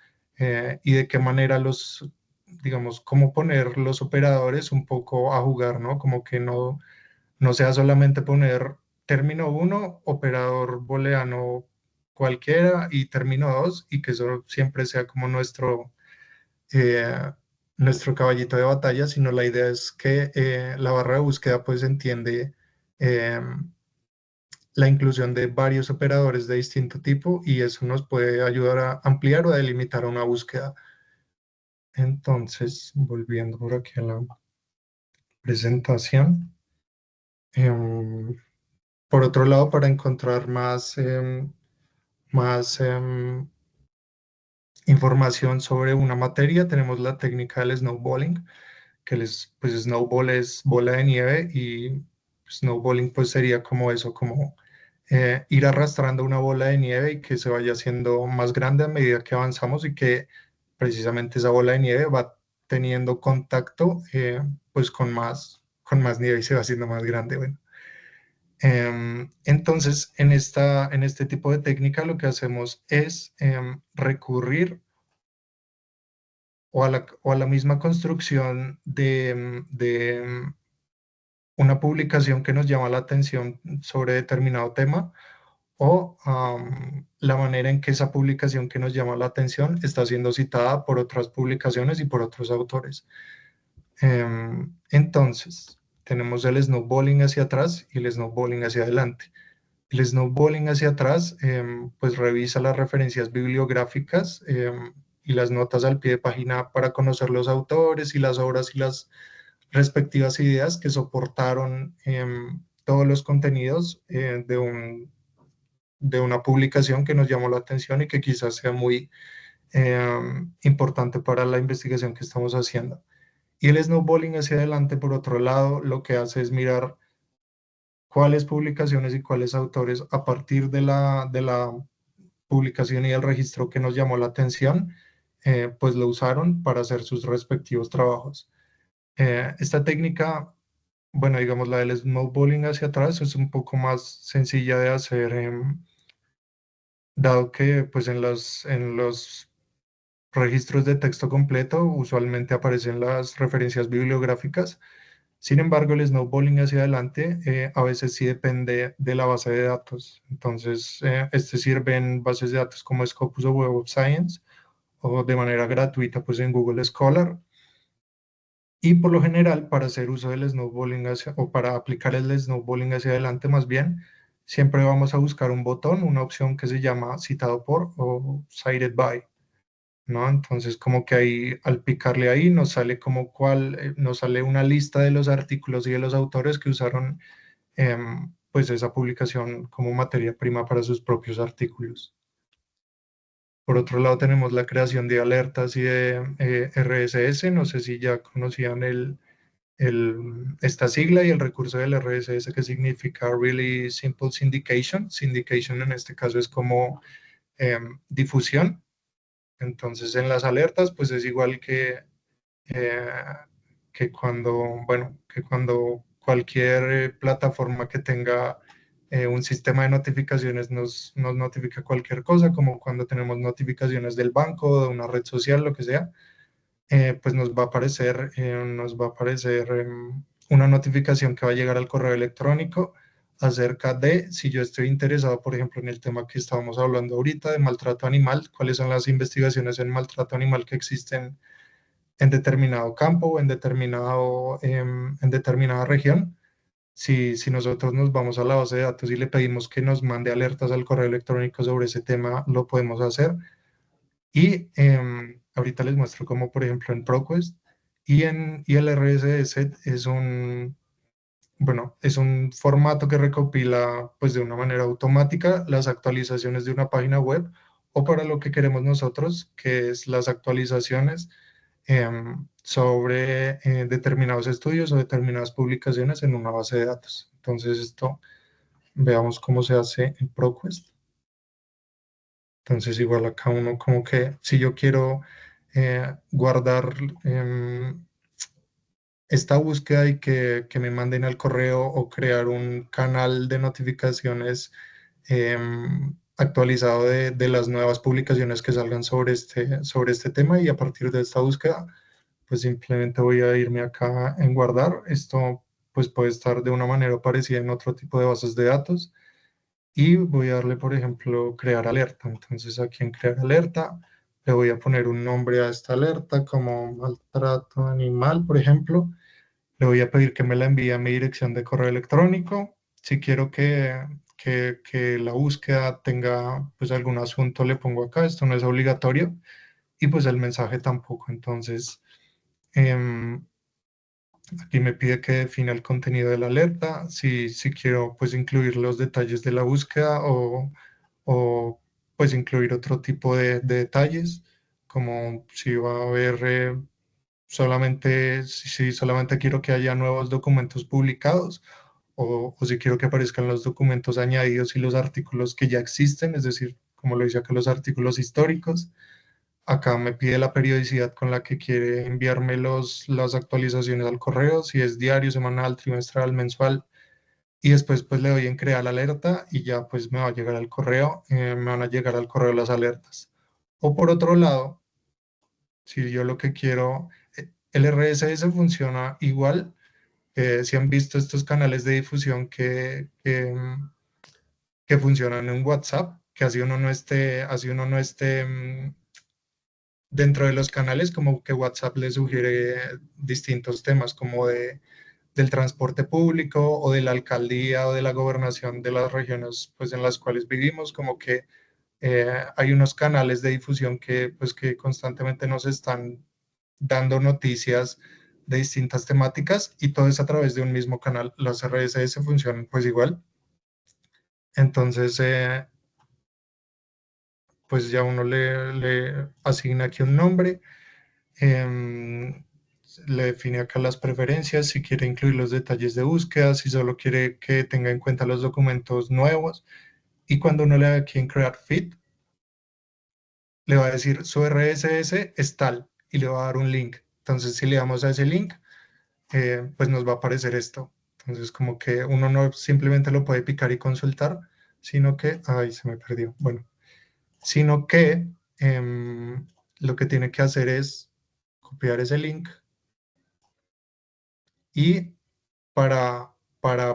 y de qué manera digamos, cómo poner los operadores un poco a jugar, ¿no? Como que no sea solamente poner término 1, operador booleano cualquiera y término 2 y que eso siempre sea como eh, nuestro caballito de batalla, sino la idea es que la barra de búsqueda pues entiende eh, la inclusión de varios operadores de distinto tipo y eso nos puede ayudar a ampliar o a delimitar una búsqueda. Entonces, volviendo por aquí a la presentación. em, por otro lado, para encontrar más información sobre una materia, tenemos la técnica del snowballing, pues snowball es bola de nieve y snowballing pues sería como eso, como ir arrastrando una bola de nieve y que se vaya haciendo más grande a medida que avanzamos y que precisamente esa bola de nieve va teniendo contacto pues con más nieve y se va haciendo más grande. Bueno. Entonces, en este tipo de técnica lo que hacemos es recurrir o a la misma construcción de una publicación que nos llama la atención sobre determinado tema o la manera en que esa publicación que nos llama la atención está siendo citada por otras publicaciones y por otros autores. Entonces, tenemos el snowballing hacia atrás y el snowballing hacia adelante. El snowballing hacia atrás, pues revisa las referencias bibliográficas y las notas al pie de página para conocer los autores y las obras y las respectivas ideas que soportaron todos los contenidos de una publicación que nos llamó la atención y que quizás sea muy importante para la investigación que estamos haciendo. Y el snowballing hacia adelante, por otro lado, lo que hace es mirar cuáles publicaciones y cuáles autores a partir de la publicación y el registro que nos llamó la atención, pues lo usaron para hacer sus respectivos trabajos. Esta técnica, bueno, digamos la del snowballing hacia atrás es un poco más sencilla de hacer, dado que pues en los registros de texto completo usualmente aparecen las referencias bibliográficas. Sin embargo, el snowballing hacia adelante a veces sí depende de la base de datos. Entonces, este sirve en bases de datos como Scopus o Web of Science o de manera gratuita pues en Google Scholar. Y por lo general, para hacer uso del snowballing o para aplicar el snowballing hacia adelante más bien, siempre vamos a buscar un botón, una opción que se llama citado por o cited by, ¿no? Entonces, como que ahí, al picarle ahí, nos sale nos sale una lista de los artículos y de los autores que usaron pues esa publicación como materia prima para sus propios artículos. Por otro lado, tenemos la creación de alertas y de RSS. No sé si ya conocían esta sigla y el recurso del RSS que significa Really Simple Syndication. Syndication en este caso es como difusión. Entonces, en las alertas, pues es igual eh, que cuando cualquier plataforma que tenga un sistema de notificaciones nos notifica cualquier cosa, como cuando tenemos notificaciones del banco, de una red social, lo que sea, pues nos va a aparecer una notificación que va a llegar al correo electrónico acerca de si yo estoy interesado, por ejemplo, en el tema que estábamos hablando ahorita de maltrato animal, cuáles son las investigaciones en maltrato animal que existen en determinado campo o en determinada región. Si nosotros nos vamos a la base de datos y le pedimos que nos mande alertas al correo electrónico sobre ese tema, lo podemos hacer. Y ahorita les muestro cómo, por ejemplo, en ProQuest y el RSS es un formato que recopila pues de una manera automática las actualizaciones de una página web o para lo que queremos nosotros, que es las actualizaciones sobre determinados estudios o determinadas publicaciones en una base de datos. Entonces veamos cómo se hace en ProQuest. Entonces igual acá uno como que si yo quiero guardar esta búsqueda y que me manden al correo o crear un canal de notificaciones actualizado de las nuevas publicaciones que salgan sobre este tema, y a partir de esta búsqueda pues simplemente voy a irme acá en guardar. Esto pues puede estar de una manera parecida en otro tipo de bases de datos, y voy a darle, por ejemplo, crear alerta. Entonces aquí en crear alerta le voy a poner un nombre a esta alerta como maltrato animal, por ejemplo. Le voy a pedir que me la envíe a mi dirección de correo electrónico. Si quiero que la búsqueda tenga pues algún asunto, le pongo acá, esto no es obligatorio, y pues el mensaje tampoco. Entonces, em, aquí me pide que defina el contenido de la alerta, si quiero pues incluir los detalles de la búsqueda o pues incluir otro tipo de detalles, como si va a haber solamente, si solamente quiero que haya nuevos documentos publicados, o si quiero que aparezcan los documentos añadidos y los artículos que ya existen, es decir, como lo dice acá, los artículos históricos. Acá me pide la periodicidad con la que quiere enviarme las actualizaciones al correo, si es diario, semanal, trimestral, mensual. Y después pues le doy en crear la alerta y ya pues me va a llegar al correo, me van a llegar al correo las alertas. O por otro lado, si yo lo que quiero, el RSS funciona igual. Si han visto estos canales de difusión que funcionan en WhatsApp, que así uno no esté dentro de los canales, como que WhatsApp le sugiere distintos temas, como del transporte público o de la alcaldía o de la gobernación de las regiones pues, en las cuales vivimos, como que hay unos canales de difusión pues, que constantemente nos están dando noticias de distintas temáticas, y todo es a través de un mismo canal. Las RSS funcionan pues igual. Entonces, pues ya uno le asigna aquí un nombre. Em, Le define acá las preferencias, si quiere incluir los detalles de búsqueda, si solo quiere que tenga en cuenta los documentos nuevos. Y cuando uno le da aquí en crear feed, le va a decir su RSS es tal y le va a dar un link. Entonces, si le damos a ese link, pues nos va a aparecer esto. Entonces, como que uno no simplemente lo puede picar y consultar, sino que, ay, se me perdió. Bueno, sino que lo que tiene que hacer es copiar ese link, y para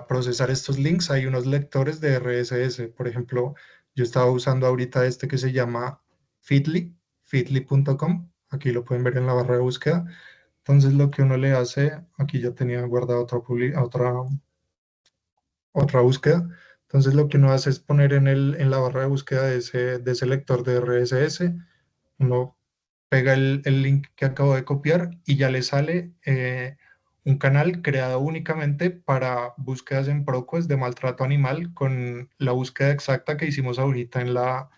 procesar estos links hay unos lectores de RSS. Por ejemplo, yo estaba usando ahorita este que se llama Feedly, feedly.com. Aquí lo pueden ver en la barra de búsqueda. Entonces lo que uno le hace, aquí ya tenía guardada otra búsqueda. Entonces lo que uno hace es poner en la barra de búsqueda de ese lector de RSS, uno pega el link que acabo de copiar y ya le sale un canal creado únicamente para búsquedas en ProQuest de maltrato animal, con la búsqueda exacta que hicimos ahorita en la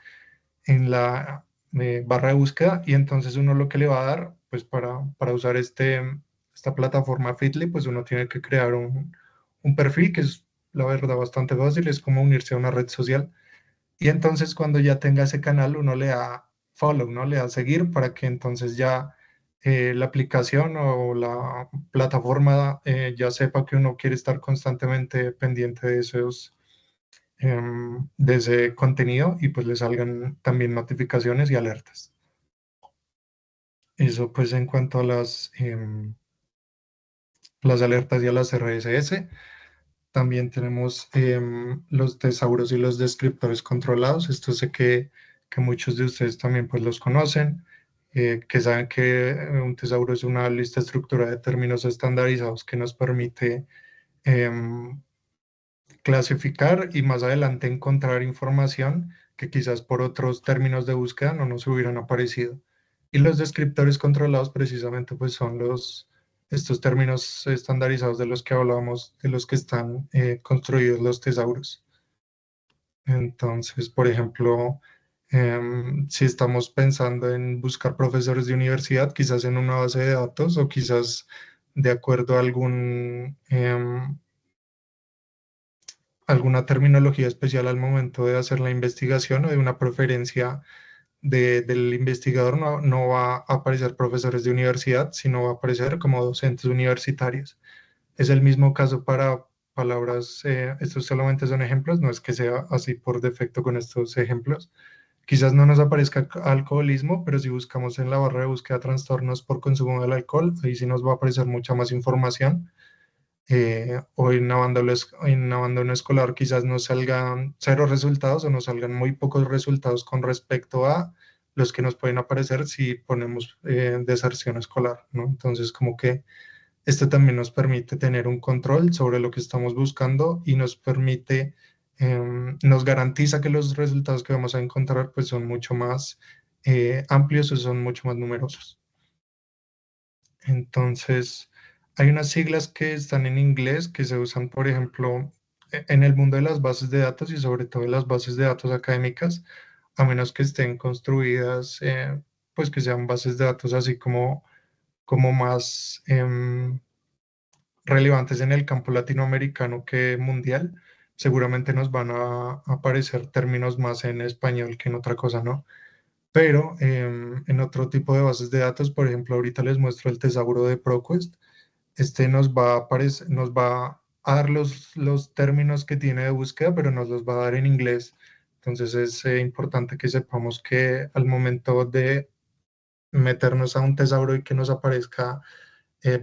barra de búsqueda. Y entonces uno lo que le va a dar, pues para usar esta plataforma Feedly, pues uno tiene que crear un perfil que es la verdad bastante fácil, es como unirse a una red social. Y entonces cuando ya tenga ese canal, uno le da follow, ¿no? Le da seguir, para que entonces ya la aplicación o la plataforma ya sepa que uno quiere estar constantemente pendiente de ese contenido, y pues le salgan también notificaciones y alertas. Eso pues en cuanto a las alertas y a las RSS. También tenemos los tesauros y los descriptores controlados. Esto sé que muchos de ustedes también pues los conocen, que saben que un tesauro es una lista estructurada de términos estandarizados que nos permite em, clasificar y más adelante encontrar información que quizás por otros términos de búsqueda no nos hubieran aparecido. Y los descriptores controlados precisamente pues son estos términos estandarizados de los que hablábamos, de los que están construidos los tesauros. Entonces, por ejemplo, si estamos pensando en buscar profesores de universidad, quizás en una base de datos, o quizás de acuerdo a alguna terminología especial al momento de hacer la investigación o de una preferencia del investigador, no va a aparecer profesores de universidad, sino va a aparecer como docentes universitarios. Es el mismo caso para palabras, estos solamente son ejemplos, no es que sea así por defecto con estos ejemplos. Quizás no nos aparezca alcoholismo, pero si buscamos en la barra de búsqueda trastornos por consumo del alcohol, ahí sí nos va a aparecer mucha más información. O en abandono escolar quizás nos salgan cero resultados o nos salgan muy pocos resultados con respecto a los que nos pueden aparecer si ponemos deserción escolar, ¿no? Entonces, como que esto también nos permite tener un control sobre lo que estamos buscando y nos permite, nos garantiza que los resultados que vamos a encontrar pues son mucho más amplios o son mucho más numerosos. Entonces, hay unas siglas que están en inglés que se usan, por ejemplo, en el mundo de las bases de datos y sobre todo en las bases de datos académicas, a menos que estén construidas, pues que sean bases de datos así como más relevantes en el campo latinoamericano que mundial, seguramente nos van a aparecer términos más en español que en otra cosa, ¿no? Pero en otro tipo de bases de datos, por ejemplo, ahorita les muestro el tesauro de ProQuest. Este nos va a dar los términos que tiene de búsqueda, pero nos los va a dar en inglés. Entonces es importante que sepamos que al momento de meternos a un tesauro y que nos aparezca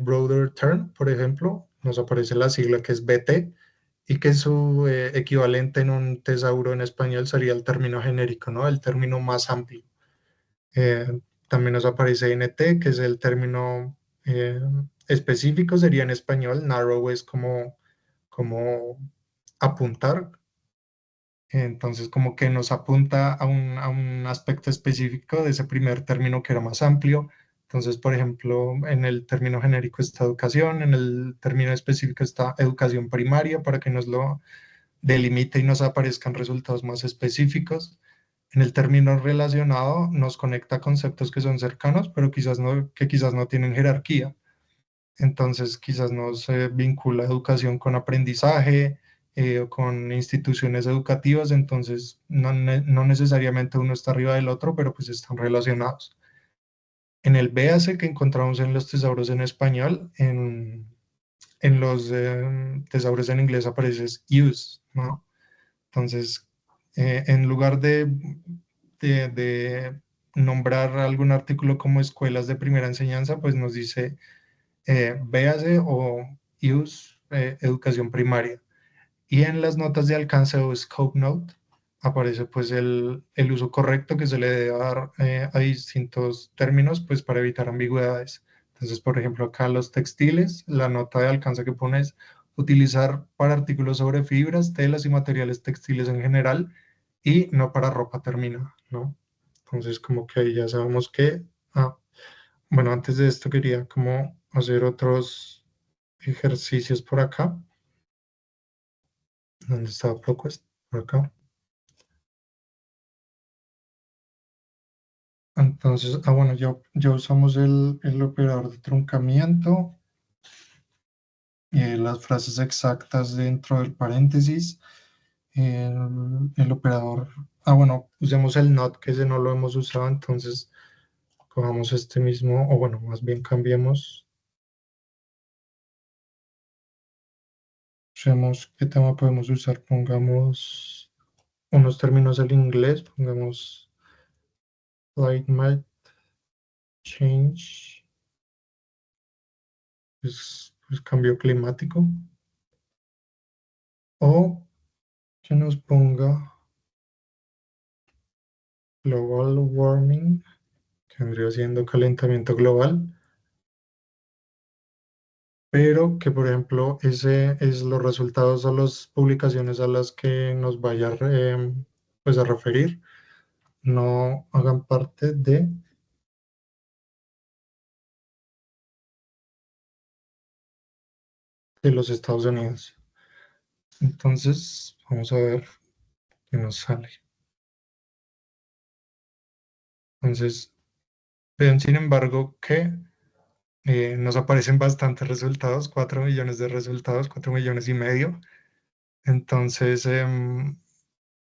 Broader Term, por ejemplo, nos aparece la sigla que es BT y que su equivalente en un tesauro en español sería el término genérico, ¿no? El término más amplio. También nos aparece NT, que es el término específico, sería en español. Narrow es como apuntar. Entonces, como que nos apunta a un aspecto específico de ese primer término que era más amplio. Entonces, por ejemplo, en el término genérico está educación, en el término específico está educación primaria para que nos lo delimite y nos aparezcan resultados más específicos. En el término relacionado nos conecta conceptos que son cercanos, pero que quizás no tienen jerarquía. Entonces, quizás nos vincula educación con aprendizaje o con instituciones educativas, entonces no necesariamente uno está arriba del otro, pero pues están relacionados. En el véase que encontramos en los tesauros en español, en los tesauros en inglés aparece use, ¿no? Entonces, en lugar de nombrar algún artículo como escuelas de primera enseñanza, pues nos dice véase o use educación primaria. Y en las notas de alcance o scope note aparece pues el uso correcto que se le debe dar a distintos términos pues para evitar ambigüedades. Entonces, por ejemplo, acá los textiles, la nota de alcance que pone es utilizar para artículos sobre fibras, telas y materiales textiles en general y no para ropa terminada, ¿no? Entonces, como que ahí ya sabemos que, bueno, antes de esto quería como hacer otros ejercicios por acá. ¿Dónde estaba ProQuest? Por acá. Entonces, bueno, ya usamos el operador de truncamiento, las frases exactas dentro del paréntesis, el operador, bueno, usemos el not, que ese no lo hemos usado, entonces cojamos este mismo, o bueno, más bien cambiemos, usemos, ¿qué tema podemos usar? Pongamos unos términos en inglés, pongamos climate change, pues cambio climático, o que nos ponga global warming, que vendría siendo calentamiento global, pero que por ejemplo ese es los resultados o las publicaciones a las que nos vaya pues a referir, no hagan parte de los Estados Unidos. Entonces, vamos a ver qué nos sale. Entonces, vean sin embargo que nos aparecen bastantes resultados, 4 millones de resultados, 4 millones y medio. Entonces,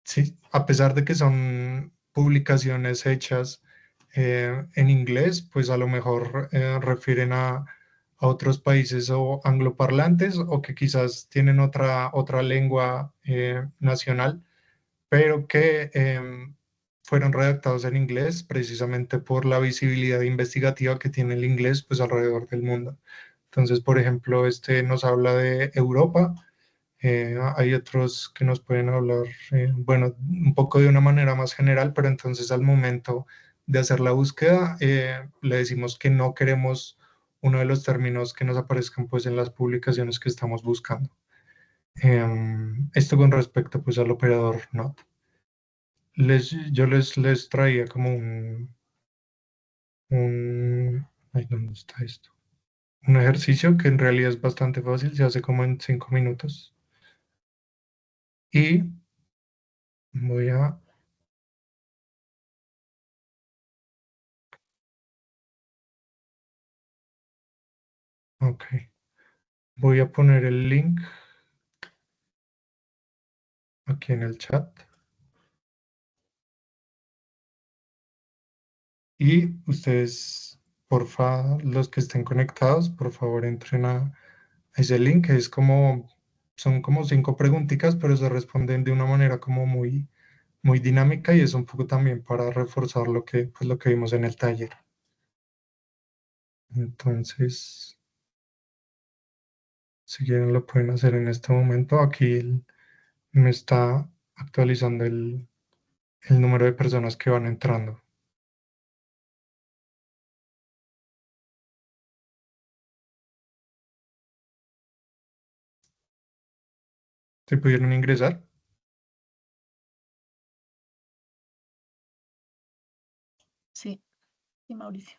sí, a pesar de que son publicaciones hechas en inglés, pues a lo mejor refieren a otros países o angloparlantes o que quizás tienen otra lengua nacional, pero que fueron redactados en inglés precisamente por la visibilidad investigativa que tiene el inglés pues alrededor del mundo. Entonces, por ejemplo, este nos habla de Europa. Hay otros que nos pueden hablar, bueno, un poco de una manera más general, pero entonces al momento de hacer la búsqueda, le decimos que no queremos uno de los términos que nos aparezcan pues en las publicaciones que estamos buscando. Esto con respecto pues al operador not. Yo les traía como ay, ¿dónde está esto? Un ejercicio que en realidad es bastante fácil, se hace como en 5 minutos. Y voy a Ok, voy a poner el link aquí en el chat y ustedes, porfa, los que estén conectados, por favor entren a ese link. Son como 5 preguntitas, pero se responden de una manera como muy dinámica y es un poco también para reforzar pues, lo que vimos en el taller. Entonces, si quieren lo pueden hacer en este momento. Aquí me está actualizando el número de personas que van entrando. ¿Se pudieron ingresar? Sí, sí, Mauricio.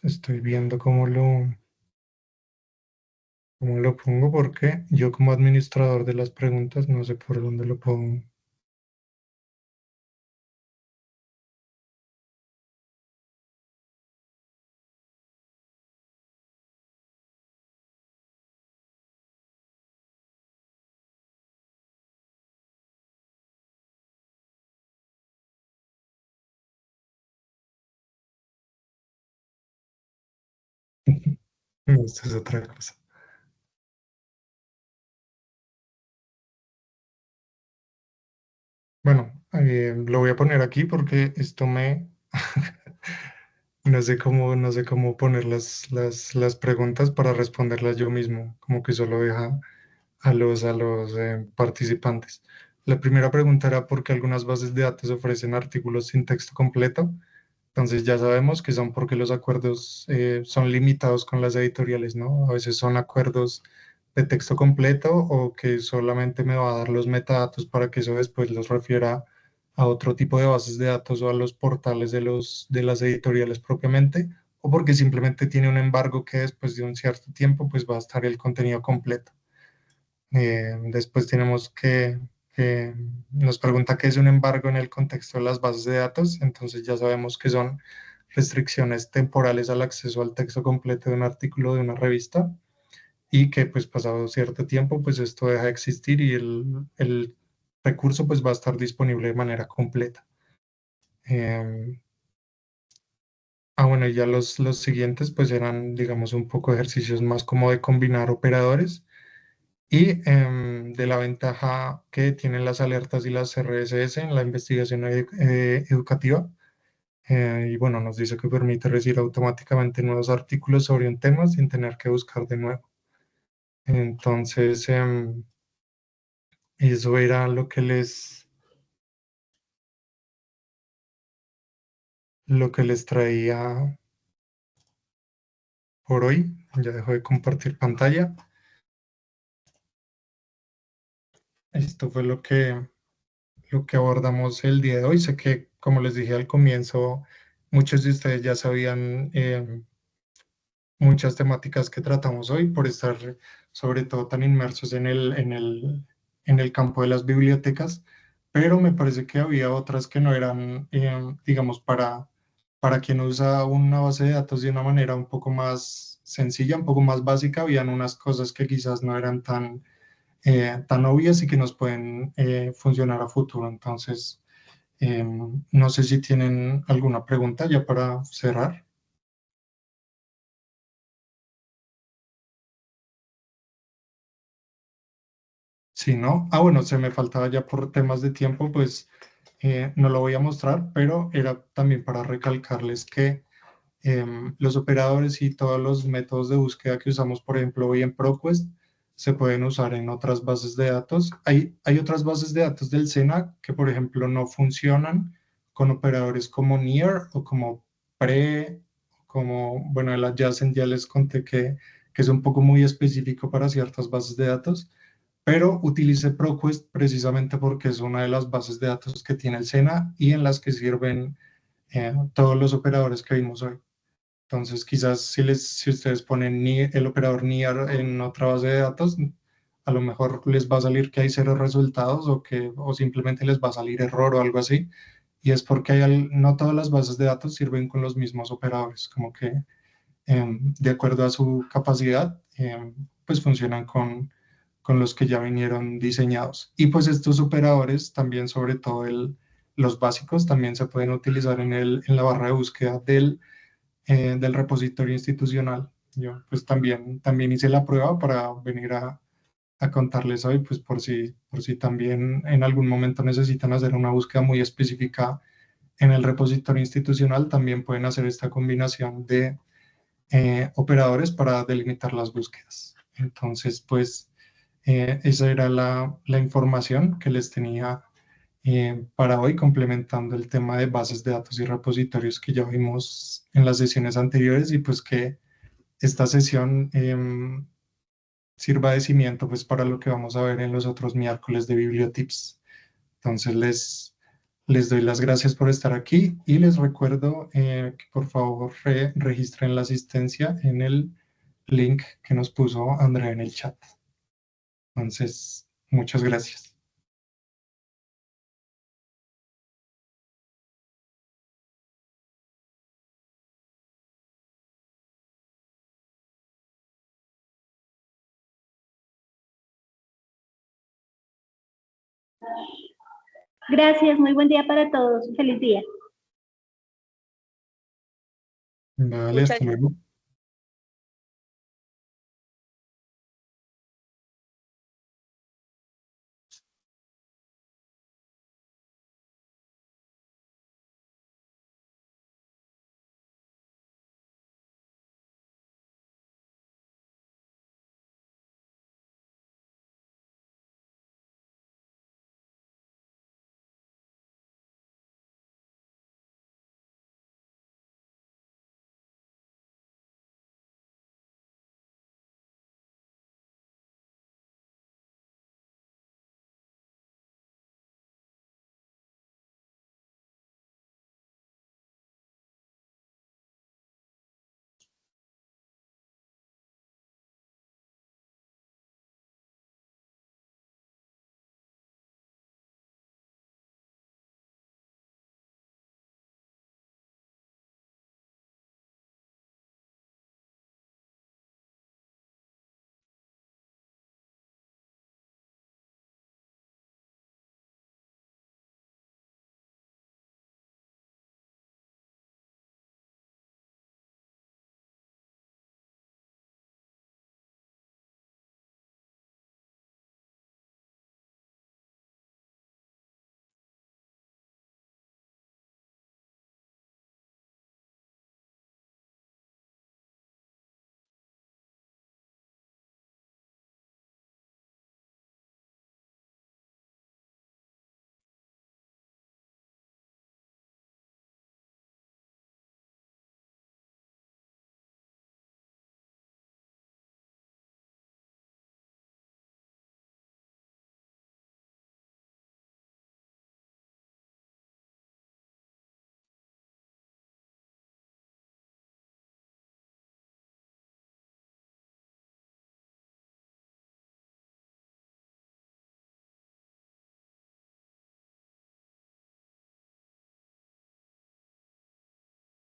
Estoy viendo cómo lo pongo porque yo como administrador de las preguntas no sé por dónde lo pongo. Esto es otra cosa. Bueno, lo voy a poner aquí porque esto no sé cómo poner las preguntas para responderlas yo mismo, como que solo deja a los participantes. La primera pregunta era por qué algunas bases de datos ofrecen artículos sin texto completo. Entonces ya sabemos que son porque los acuerdos son limitados con las editoriales, ¿no? A veces son acuerdos de texto completo o que solamente me va a dar los metadatos para que eso después los refiera a otro tipo de bases de datos o a los portales de las editoriales propiamente, o porque simplemente tiene un embargo que después de un cierto tiempo pues va a estar el contenido completo. Después tenemos que nos pregunta qué es un embargo en el contexto de las bases de datos. Entonces ya sabemos que son restricciones temporales al acceso al texto completo de un artículo de una revista y que pues pasado cierto tiempo pues esto deja de existir y el recurso pues va a estar disponible de manera completa. Em, bueno, y ya los siguientes pues eran digamos un poco ejercicios más como de combinar operadores y de la ventaja que tienen las alertas y las RSS en la investigación educativa. Y bueno, nos dice que permite recibir automáticamente nuevos artículos sobre un tema sin tener que buscar de nuevo. Entonces, eso era lo que les traía por hoy. Ya dejo de compartir pantalla. Esto fue lo que abordamos el día de hoy. Sé que, como les dije al comienzo, muchos de ustedes ya sabían muchas temáticas que tratamos hoy por estar sobre todo tan inmersos en el campo de las bibliotecas, pero me parece que había otras que no eran, digamos, para quien usa una base de datos de una manera un poco más sencilla, un poco más básica, habían unas cosas que quizás no eran tan obvias y que nos pueden funcionar a futuro. Entonces, no sé si tienen alguna pregunta ya para cerrar. Si no, bueno, se me faltaba ya por temas de tiempo, pues no lo voy a mostrar, pero era también para recalcarles que los operadores y todos los métodos de búsqueda que usamos, por ejemplo, hoy en ProQuest, se pueden usar en otras bases de datos. Hay otras bases de datos del SENA que, por ejemplo, no funcionan con operadores como near o como pre, como, bueno, el adjacent ya les conté que es un poco muy específico para ciertas bases de datos, pero utilicé ProQuest precisamente porque es una de las bases de datos que tiene el SENA y en las que sirven todos los operadores que vimos hoy. Entonces, quizás si ustedes ponen el operador NIAR en otra base de datos, a lo mejor les va a salir que hay 0 resultados o simplemente les va a salir error o algo así. Y es porque no todas las bases de datos sirven con los mismos operadores, como que de acuerdo a su capacidad, pues funcionan con los que ya vinieron diseñados. Y pues estos operadores también, sobre todo los básicos, también se pueden utilizar en la barra de búsqueda del repositorio institucional. Yo pues también hice la prueba para venir a contarles hoy, pues por si también en algún momento necesitan hacer una búsqueda muy específica en el repositorio institucional, también pueden hacer esta combinación de operadores para delimitar las búsquedas. Entonces, pues esa era la información que les tenía para hoy, complementando el tema de bases de datos y repositorios que ya vimos en las sesiones anteriores y pues que esta sesión sirva de cimiento pues para lo que vamos a ver en los otros miércoles de Bibliotips. Entonces les doy las gracias por estar aquí y les recuerdo que por favor registren la asistencia en el link que nos puso Andrea en el chat. Entonces, muchas gracias. Gracias, muy buen día para todos. Feliz día. Vale, hasta luego.